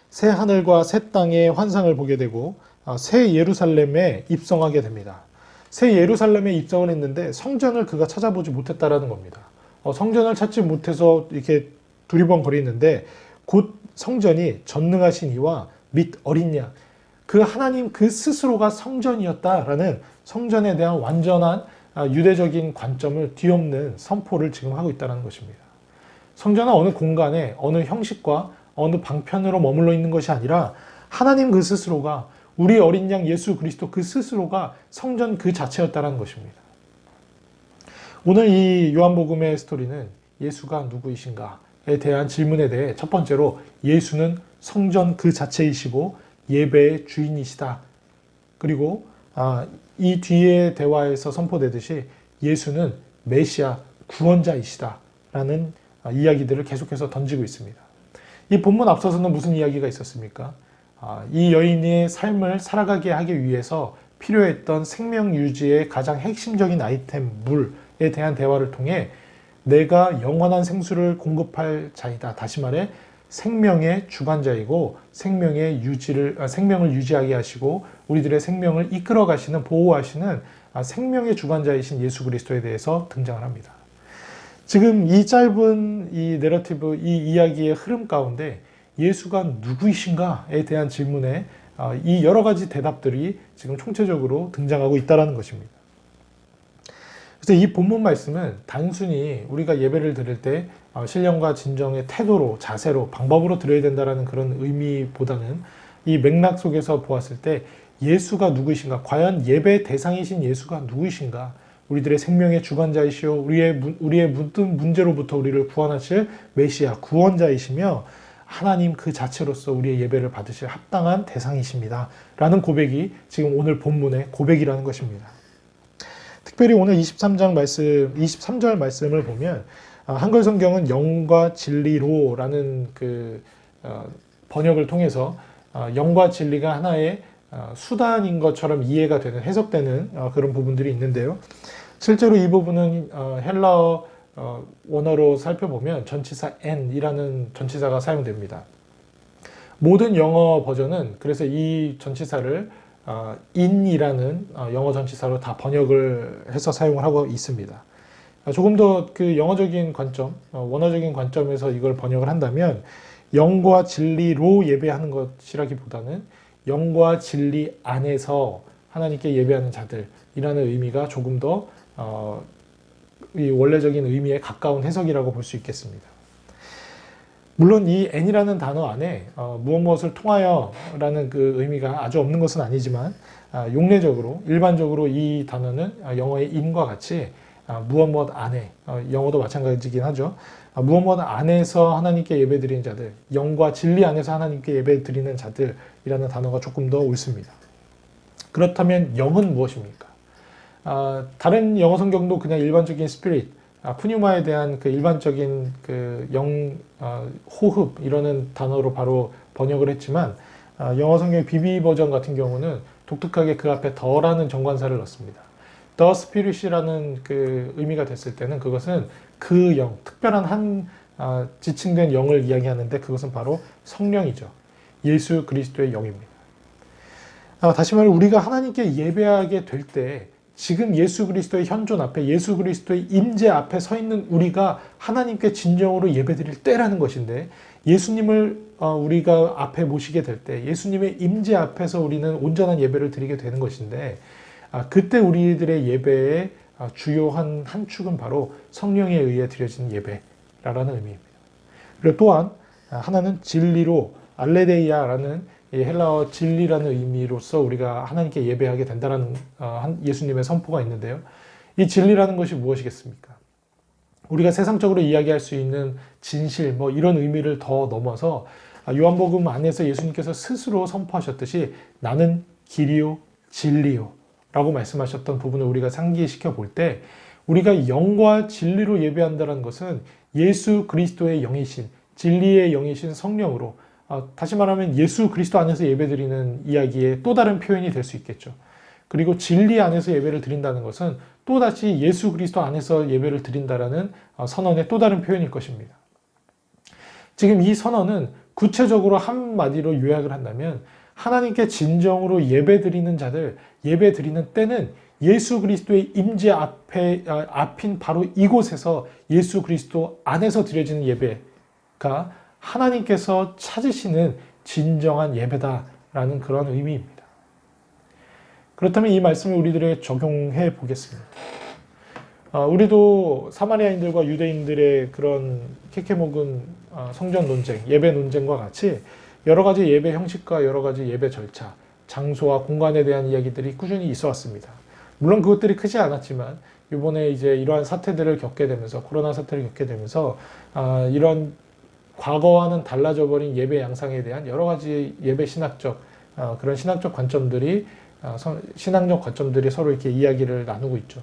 새 하늘과 새 땅의 환상을 보게 되고 새 예루살렘에 입성하게 됩니다. 새 예루살렘에 입성을 했는데 성전을 그가 찾아보지 못했다라는 겁니다. 성전을 찾지 못해서 이렇게 두리번거리는데 곧 성전이 전능하신 이와 및 어린 양, 그 하나님 그 스스로가 성전이었다라는 성전에 대한 완전한 유대적인 관점을 뒤엎는 선포를 지금 하고 있다는 것입니다. 성전은 어느 공간에 어느 형식과 어느 방편으로 머물러 있는 것이 아니라 하나님 그 스스로가 우리 어린 양 예수 그리스도 그 스스로가 성전 그 자체였다는 것입니다. 오늘 이 요한복음의 스토리는 예수가 누구이신가에 대한 질문에 대해 첫 번째로 예수는 성전 그 자체이시고 예배의 주인이시다. 그리고 이 뒤의 대화에서 선포되듯이 예수는 메시아 구원자이시다 라는 이야기들을 계속해서 던지고 있습니다. 이 본문 앞서서는 무슨 이야기가 있었습니까? 이 여인의 삶을 살아가게 하기 위해서 필요했던 생명 유지의 가장 핵심적인 아이템 물에 대한 대화를 통해 내가 영원한 생수를 공급할 자이다. 다시 말해 생명의 주관자이고 생명을 유지하게 하시고 우리들의 생명을 이끌어 가시는 보호하시는 생명의 주관자이신 예수 그리스도에 대해서 등장을 합니다. 지금 이 짧은 이 내러티브, 이 이야기의 흐름 가운데 예수가 누구이신가에 대한 질문에 이 여러 가지 대답들이 지금 총체적으로 등장하고 있다는 것입니다. 그래서 이 본문 말씀은 단순히 우리가 예배를 드릴 때 신령과 진정의 태도로, 자세로, 방법으로 드려야 된다는 그런 의미보다는 이 맥락 속에서 보았을 때 예수가 누구이신가, 과연 예배 대상이신 예수가 누구이신가, 우리들의 생명의 주관자이시오, 우리의 모든 문제로부터 우리를 구원하실 메시아, 구원자이시며 하나님 그 자체로서 우리의 예배를 받으실 합당한 대상이십니다. 라는 고백이 지금 오늘 본문의 고백이라는 것입니다. 특별히 오늘 23절 말씀을 보면 한글 성경은 영과 진리로라는 그 번역을 통해서 영과 진리가 하나의 수단인 것처럼 이해가 되는, 해석되는 그런 부분들이 있는데요. 실제로 이 부분은 헬라어 원어로 살펴보면 전치사 n이라는 전치사가 사용됩니다. 모든 영어 버전은 그래서 이 전치사를 in이라는 영어 전치사로 다 번역을 해서 사용을 하고 있습니다. 조금 더 그 영어적인 관점, 원어적인 관점에서 이걸 번역을 한다면 영과 진리로 예배하는 것이라기보다는 영과 진리 안에서 하나님께 예배하는 자들이라는 의미가 조금 더 이 원래적인 의미에 가까운 해석이라고 볼 수 있겠습니다. 물론 이 n이라는 단어 안에 무엇을 통하여라는 그 의미가 아주 없는 것은 아니지만 용례적으로 일반적으로 이 단어는 영어의 in과 같이 무엇 안에, 영어도 마찬가지긴 하죠. 무엇 안에서 하나님께 예배드리는 자들, 영과 진리 안에서 하나님께 예배드리는 자들이라는 단어가 조금 더 옳습니다. 그렇다면 영은 무엇입니까? 다른 영어 성경도 그냥 일반적인 스피릿, 푸뉴마에 대한 그 일반적인 그 호흡 이라는 단어로 바로 번역을 했지만 영어 성경의 BB 버전 같은 경우는 독특하게 그 앞에 더라는 정관사를 넣습니다. The Spirit이라는 그 의미가 됐을 때는 그것은 그 영, 특별한 한 지칭된 영을 이야기하는데 그것은 바로 성령이죠. 예수 그리스도의 영입니다. 다시 말해 우리가 하나님께 예배하게 될 때 지금 예수 그리스도의 현존 앞에 예수 그리스도의 임재 앞에 서 있는 우리가 하나님께 진정으로 예배드릴 때라는 것인데 예수님을 우리가 앞에 모시게 될 때 예수님의 임재 앞에서 우리는 온전한 예배를 드리게 되는 것인데 그때 우리들의 예배의 주요한 한 축은 바로 성령에 의해 드려지는 예배라는 의미입니다. 그리고 또한 하나는 진리로 알레데이아라는 헬라어 진리라는 의미로서 우리가 하나님께 예배하게 된다는 예수님의 선포가 있는데요. 이 진리라는 것이 무엇이겠습니까? 우리가 세상적으로 이야기할 수 있는 진실, 이런 의미를 더 넘어서 요한복음 안에서 예수님께서 스스로 선포하셨듯이 나는 길이요, 진리요 라고 말씀하셨던 부분을 우리가 상기시켜 볼 때 우리가 영과 진리로 예배한다는 것은 예수 그리스도의 영이신, 진리의 영이신 성령으로 다시 말하면 예수 그리스도 안에서 예배드리는 이야기의 또 다른 표현이 될 수 있겠죠. 그리고 진리 안에서 예배를 드린다는 것은 또다시 예수 그리스도 안에서 예배를 드린다라는 선언의 또 다른 표현일 것입니다. 지금 이 선언은 구체적으로 한마디로 요약을 한다면 하나님께 진정으로 예배드리는 자들, 예배드리는 때는 예수 그리스도의 임재 앞인 바로 이곳에서 예수 그리스도 안에서 드려지는 예배가 하나님께서 찾으시는 진정한 예배다라는 그런 의미입니다. 그렇다면 이 말씀을 우리들에게 적용해 보겠습니다. 우리도 사마리아인들과 유대인들의 그런 캐캐묵은 성전 논쟁, 예배 논쟁과 같이 여러 가지 예배 형식과 여러 가지 예배 절차, 장소와 공간에 대한 이야기들이 꾸준히 있어 왔습니다. 물론 그것들이 크지 않았지만 이번에 이제 이러한 사태들을 겪게 되면서 코로나 사태를 겪게 되면서 이런 과거와는 달라져 버린 예배 양상에 대한 여러 가지 예배 신학적 그런 신학적 관점들이 신학적 관점들이 서로 이렇게 이야기를 나누고 있죠.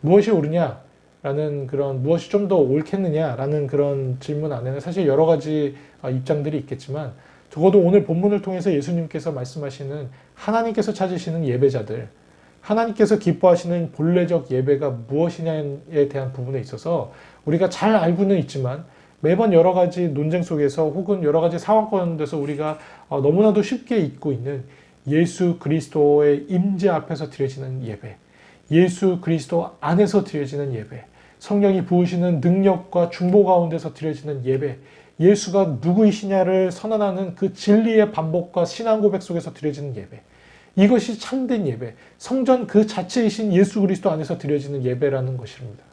무엇이 옳으냐라는 그런 무엇이 좀 더 옳겠느냐라는 그런 질문 안에는 사실 여러 가지 입장들이 있겠지만 적어도 오늘 본문을 통해서 예수님께서 말씀하시는 하나님께서 찾으시는 예배자들, 하나님께서 기뻐하시는 본래적 예배가 무엇이냐에 대한 부분에 있어서 우리가 잘 알고는 있지만 매번 여러 가지 논쟁 속에서 혹은 여러 가지 상황 가운데서 우리가 너무나도 쉽게 잊고 있는 예수 그리스도의 임재 앞에서 드려지는 예배, 예수 그리스도 안에서 드려지는 예배, 성령이 부으시는 능력과 중보 가운데서 드려지는 예배, 예수가 누구이시냐를 선언하는 그 진리의 반복과 신앙 고백 속에서 드려지는 예배, 이것이 참된 예배, 성전 그 자체이신 예수 그리스도 안에서 드려지는 예배라는 것입니다.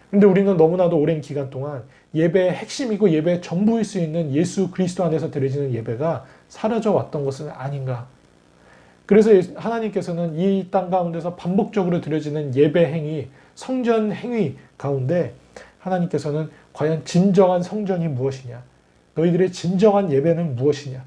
그런데 우리는 너무나도 오랜 기간 동안 예배의 핵심이고 예배의 전부일 수 있는 예수 그리스도 안에서 드려지는 예배가 사라져 왔던 것은 아닌가. 그래서 하나님께서는 이 땅 가운데서 반복적으로 드려지는 예배 행위, 성전 행위 가운데 하나님께서는 과연 진정한 성전이 무엇이냐, 너희들의 진정한 예배는 무엇이냐,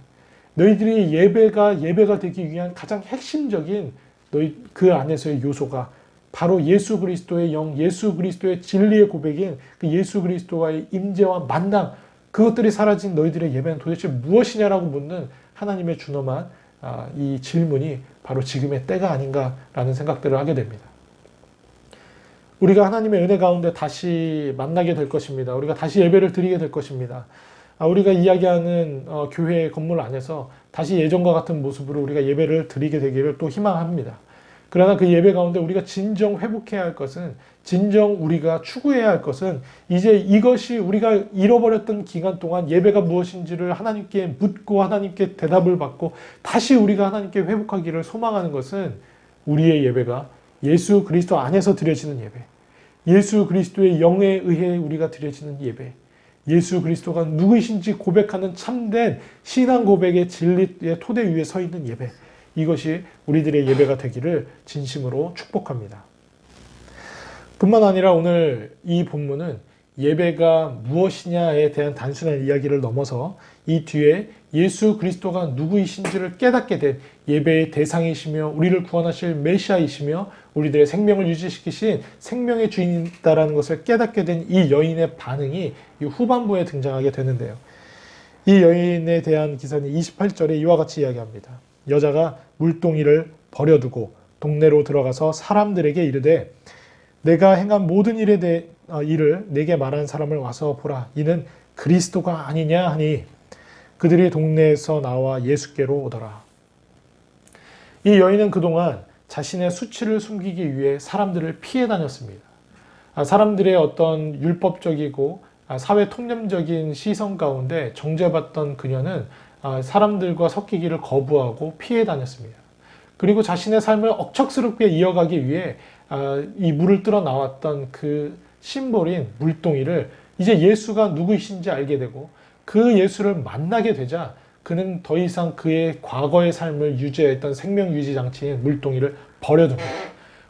너희들의 예배가 되기 위한 가장 핵심적인 너희 그 안에서의 요소가 바로 예수 그리스도의 영, 예수 그리스도의 진리의 고백인 그 예수 그리스도와의 임재와 만남, 그것들이 사라진 너희들의 예배는 도대체 무엇이냐라고 묻는 하나님의 준엄한 이 질문이 바로 지금의 때가 아닌가라는 생각들을 하게 됩니다. 우리가 하나님의 은혜 가운데 다시 만나게 될 것입니다. 우리가 다시 예배를 드리게 될 것입니다. 우리가 이야기하는 교회 건물 안에서 다시 예전과 같은 모습으로 우리가 예배를 드리게 되기를 또 희망합니다. 그러나 그 예배 가운데 우리가 진정 회복해야 할 것은, 진정 우리가 추구해야 할 것은, 이제 이것이 우리가 잃어버렸던 기간 동안 예배가 무엇인지를 하나님께 묻고 하나님께 대답을 받고 다시 우리가 하나님께 회복하기를 소망하는 것은 우리의 예배가 예수 그리스도 안에서 드려지는 예배, 예수 그리스도의 영에 의해 우리가 드려지는 예배, 예수 그리스도가 누구이신지 고백하는 참된 신앙 고백의 진리의 토대 위에 서 있는 예배, 이것이 우리들의 예배가 되기를 진심으로 축복합니다. 뿐만 아니라 오늘 이 본문은 예배가 무엇이냐에 대한 단순한 이야기를 넘어서 이 뒤에 예수 그리스도가 누구이신지를 깨닫게 된 예배의 대상이시며 우리를 구원하실 메시아이시며 우리들의 생명을 유지시키신 생명의 주인이다라는 것을 깨닫게 된 이 여인의 반응이 이 후반부에 등장하게 되는데요. 이 여인에 대한 기사는 28절에 이와 같이 이야기합니다. 여자가 물동이를 버려두고 동네로 들어가서 사람들에게 이르되 내가 행한 모든 일을 내게 말한 사람을 와서 보라. 이는 그리스도가 아니냐 하니 그들이 동네에서 나와 예수께로 오더라. 이 여인은 그동안 자신의 수치를 숨기기 위해 사람들을 피해 다녔습니다. 사람들의 어떤 율법적이고 사회 통념적인 시선 가운데 정죄받던 그녀는 사람들과 섞이기를 거부하고 피해 다녔습니다. 그리고 자신의 삶을 억척스럽게 이어가기 위해 이 물을 뚫어 나왔던 그 심볼인 물동이를 이제 예수가 누구이신지 알게 되고 그 예수를 만나게 되자 그는 더 이상 그의 과거의 삶을 유지했던 생명 유지 장치인 물동이를 버려둡니다.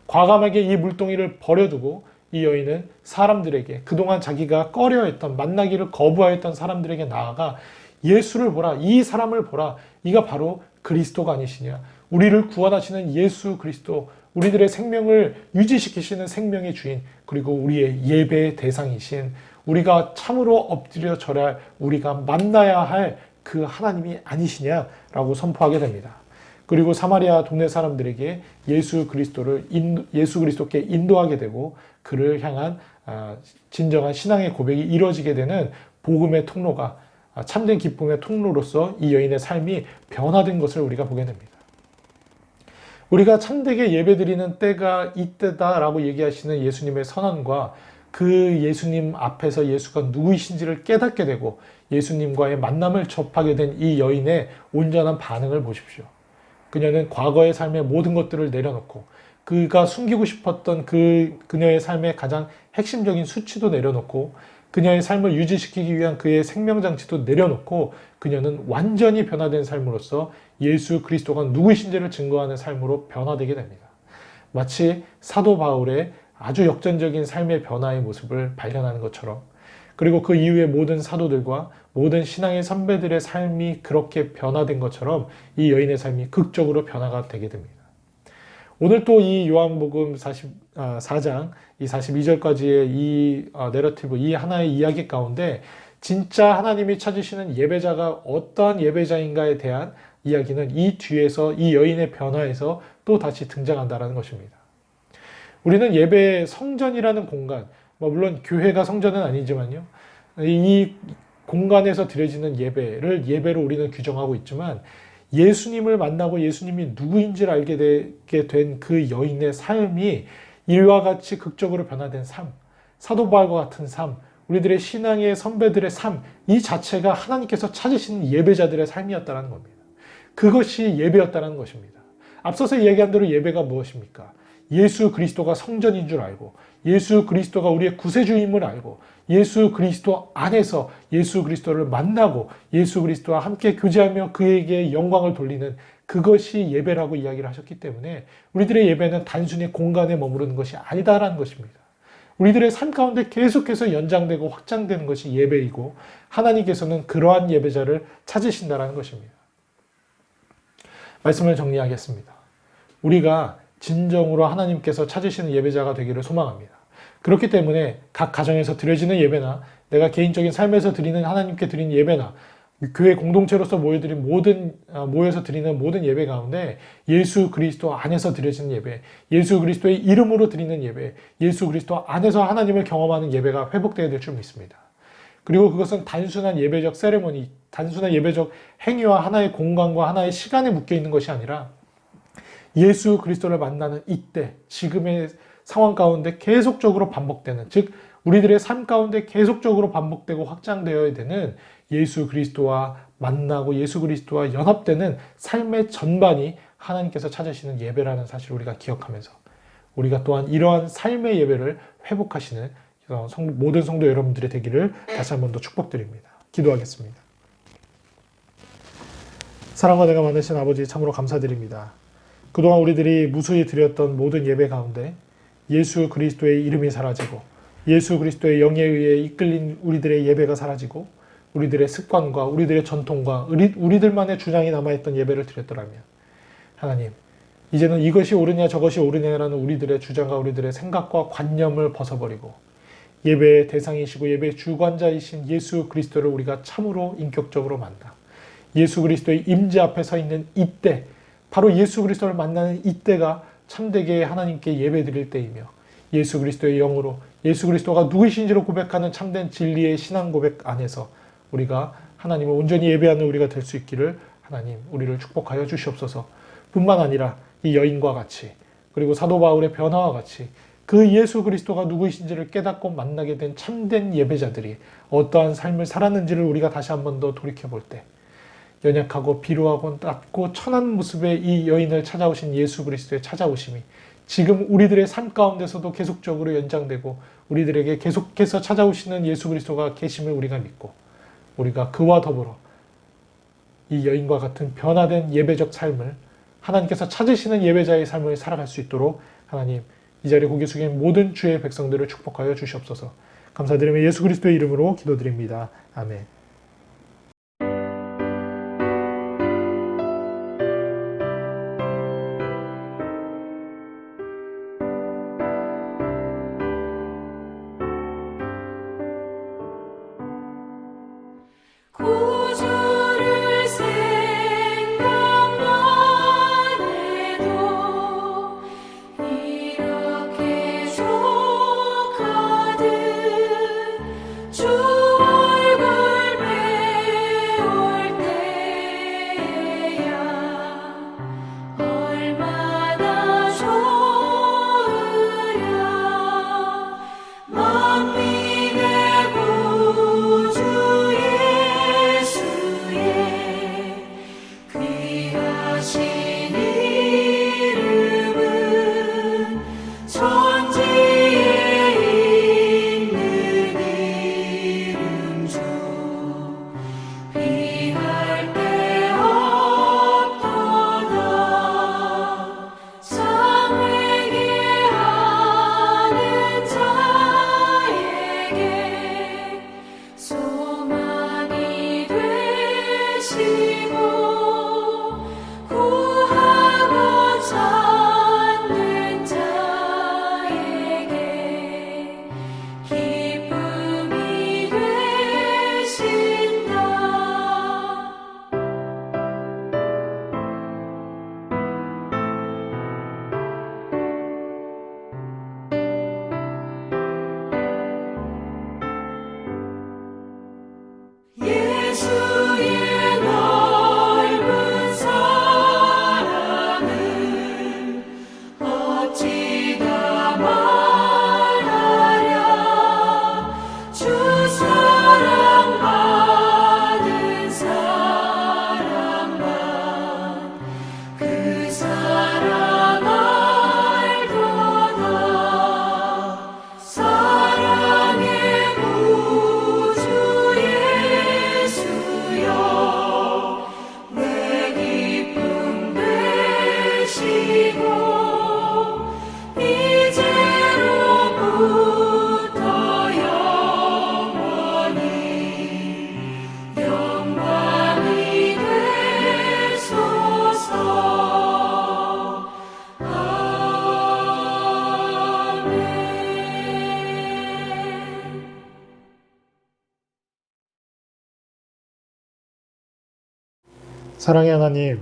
과감하게 이 물동이를 버려두고 이 여인은 사람들에게 그동안 자기가 꺼려했던 만나기를 거부하였던 사람들에게 나아가 예수를 보라, 이 사람을 보라, 이가 바로 그리스도가 아니시냐, 우리를 구원하시는 예수 그리스도, 우리들의 생명을 유지시키시는 생명의 주인, 그리고 우리의 예배의 대상이신, 우리가 참으로 엎드려 절할, 우리가 만나야 할 그 하나님이 아니시냐라고 선포하게 됩니다. 그리고 사마리아 동네 사람들에게 예수 그리스도께 인도하게 되고 그를 향한 진정한 신앙의 고백이 이루어지게 되는 복음의 통로가, 참된 기쁨의 통로로서 이 여인의 삶이 변화된 것을 우리가 보게 됩니다. 우리가 참되게 예배드리는 때가 이때다라고 얘기하시는 예수님의 선언과 그 예수님 앞에서 예수가 누구이신지를 깨닫게 되고 예수님과의 만남을 접하게 된 이 여인의 온전한 반응을 보십시오. 그녀는 과거의 삶의 모든 것들을 내려놓고 그가 숨기고 싶었던 그녀의 삶의 가장 핵심적인 수치도 내려놓고 그녀의 삶을 유지시키기 위한 그의 생명장치도 내려놓고 그녀는 완전히 변화된 삶으로서 예수 그리스도가 누구이신지를 증거하는 삶으로 변화되게 됩니다. 마치 사도 바울의 아주 역전적인 삶의 변화의 모습을 발견하는 것처럼, 그리고 그 이후의 모든 사도들과 모든 신앙의 선배들의 삶이 그렇게 변화된 것처럼 이 여인의 삶이 극적으로 변화가 되게 됩니다. 오늘 또 이 요한복음 44장 이 42절까지의 이 내러티브, 이 하나의 이야기 가운데 진짜 하나님이 찾으시는 예배자가 어떠한 예배자인가에 대한 이야기는 이 뒤에서 이 여인의 변화에서 또 다시 등장한다는 것입니다. 우리는 예배 성전이라는 공간, 물론 교회가 성전은 아니지만요, 이 공간에서 드려지는 예배를 예배로 우리는 규정하고 있지만 예수님을 만나고 예수님이 누구인지를 알게 되게 된 그 여인의 삶이 이와 같이 극적으로 변화된 삶, 사도 바울과 같은 삶, 우리들의 신앙의 선배들의 삶, 이 자체가 하나님께서 찾으시는 예배자들의 삶이었다는 겁니다. 그것이 예배였다는 것입니다. 앞서서 이야기한 대로 예배가 무엇입니까? 예수 그리스도가 성전인 줄 알고 예수 그리스도가 우리의 구세주임을 알고 예수 그리스도 안에서 예수 그리스도를 만나고 예수 그리스도와 함께 교제하며 그에게 영광을 돌리는 그것이 예배라고 이야기를 하셨기 때문에 우리들의 예배는 단순히 공간에 머무르는 것이 아니다라는 것입니다. 우리들의 삶 가운데 계속해서 연장되고 확장되는 것이 예배이고 하나님께서는 그러한 예배자를 찾으신다라는 것입니다. 말씀을 정리하겠습니다. 우리가 진정으로 하나님께서 찾으시는 예배자가 되기를 소망합니다. 그렇기 때문에 각 가정에서 드려지는 예배나 내가 개인적인 삶에서 드리는 하나님께 드리는 예배나 교회 공동체로서 모여서 드리는 모든 예배 가운데 예수 그리스도 안에서 드려지는 예배, 예수 그리스도의 이름으로 드리는 예배, 예수 그리스도 안에서 하나님을 경험하는 예배가 회복되어야 될 줄 믿습니다. 그리고 그것은 단순한 예배적 세레모니, 단순한 예배적 행위와 하나의 공간과 하나의 시간에 묶여 있는 것이 아니라 예수 그리스도를 만나는 이때, 지금의 상황 가운데 계속적으로 반복되는, 즉 우리들의 삶 가운데 계속적으로 반복되고 확장되어야 되는 예수 그리스도와 만나고 예수 그리스도와 연합되는 삶의 전반이 하나님께서 찾으시는 예배라는 사실을 우리가 기억하면서 우리가 또한 이러한 삶의 예배를 회복하시는 모든 성도 여러분들의 되기를 다시 한 번 더 축복드립니다. 기도하겠습니다. 사랑과 내가 많으신 아버지 참으로 감사드립니다. 그동안 우리들이 무수히 드렸던 모든 예배 가운데 예수 그리스도의 이름이 사라지고 예수 그리스도의 영에 의해 이끌린 우리들의 예배가 사라지고 우리들의 습관과 우리들의 전통과 우리들만의 주장이 남아있던 예배를 드렸더라면 하나님, 이제는 이것이 옳으냐 저것이 옳으냐라는 우리들의 주장과 우리들의 생각과 관념을 벗어버리고 예배의 대상이시고 예배의 주관자이신 예수 그리스도를 우리가 참으로 인격적으로 만나 예수 그리스도의 임재 앞에 서 있는 이때, 바로 예수 그리스도를 만나는 이때가 참되게 하나님께 예배드릴 때이며 예수 그리스도의 영으로 예수 그리스도가 누구이신지를 고백하는 참된 진리의 신앙 고백 안에서 우리가 하나님을 온전히 예배하는 우리가 될 수 있기를 하나님 우리를 축복하여 주시옵소서. 뿐만 아니라 이 여인과 같이 그리고 사도 바울의 변화와 같이 그 예수 그리스도가 누구이신지를 깨닫고 만나게 된 참된 예배자들이 어떠한 삶을 살았는지를 우리가 다시 한 번 더 돌이켜볼 때 연약하고 비루하고 낮고 천한 모습의 이 여인을 찾아오신 예수 그리스도의 찾아오심이 지금 우리들의 삶 가운데서도 계속적으로 연장되고 우리들에게 계속해서 찾아오시는 예수 그리스도가 계심을 우리가 믿고 우리가 그와 더불어 이 여인과 같은 변화된 예배적 삶을 하나님께서 찾으시는 예배자의 삶을 살아갈 수 있도록 하나님 이 자리에 고개 숙인 모든 주의 백성들을 축복하여 주시옵소서. 감사드리며 예수 그리스도의 이름으로 기도드립니다. 아멘. 구주를 생각만 해도 이렇게 족하듯 주 얼굴 배울 때야 얼마나 좋으랴. 만민의 구주 귀하신 이름은 천지에 있는 이름 중 비할 데 없도다. 상회개하는 자에게 소망이 되시고 구하고 찾는 자에게 사랑의 하나님,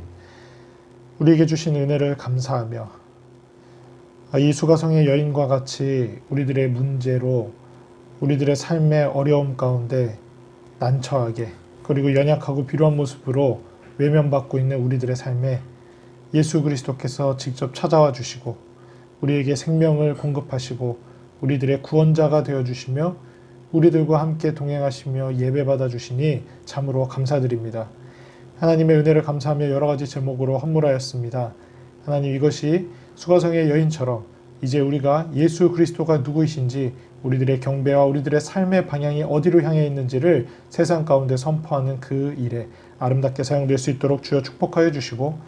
우리에게 주신 은혜를 감사하며 이 수가성의 여인과 같이 우리들의 문제로 우리들의 삶의 어려움 가운데 난처하게 그리고 연약하고 비루한 모습으로 외면받고 있는 우리들의 삶에 예수 그리스도께서 직접 찾아와 주시고 우리에게 생명을 공급하시고 우리들의 구원자가 되어주시며 우리들과 함께 동행하시며 예배받아 주시니 참으로 감사드립니다. 하나님의 은혜를 감사하며 여러 가지 제목으로 헌물하였습니다. 하나님, 이것이 수가성의 여인처럼 이제 우리가 예수 그리스도가 누구이신지 우리들의 경배와 우리들의 삶의 방향이 어디로 향해 있는지를 세상 가운데 선포하는 그 일에 아름답게 사용될 수 있도록 주여 축복하여 주시고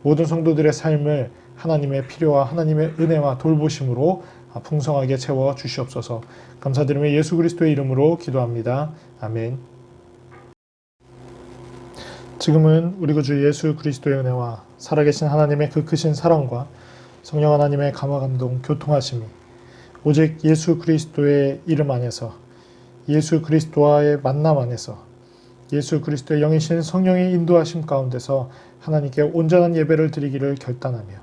모든 성도들의 삶을 하나님의 필요와 하나님의 은혜와 돌보심으로 풍성하게 채워 주시옵소서. 감사드리며 예수 그리스도의 이름으로 기도합니다. 아멘. 지금은 우리 구주 예수 그리스도의 은혜와 살아계신 하나님의 그 크신 사랑과 성령 하나님의 감화 감동 교통하심이 오직 예수 그리스도의 이름 안에서 예수 그리스도와의 만남 안에서 예수 그리스도의 영이신 성령의 인도하심 가운데서 하나님께 온전한 예배를 드리기를 결단하며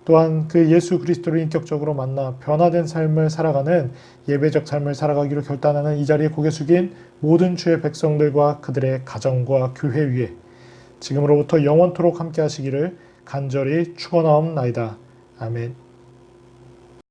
또한 그 예수 그리스도를 인격적으로 만나 변화된 삶을 살아가는 예배적 삶을 살아가기로 결단하는 이 자리에 고개 숙인 모든 주의 백성들과 그들의 가정과 교회 위에 지금으로부터 영원토록 함께 하시기를 간절히 축원하옵나이다. 아멘.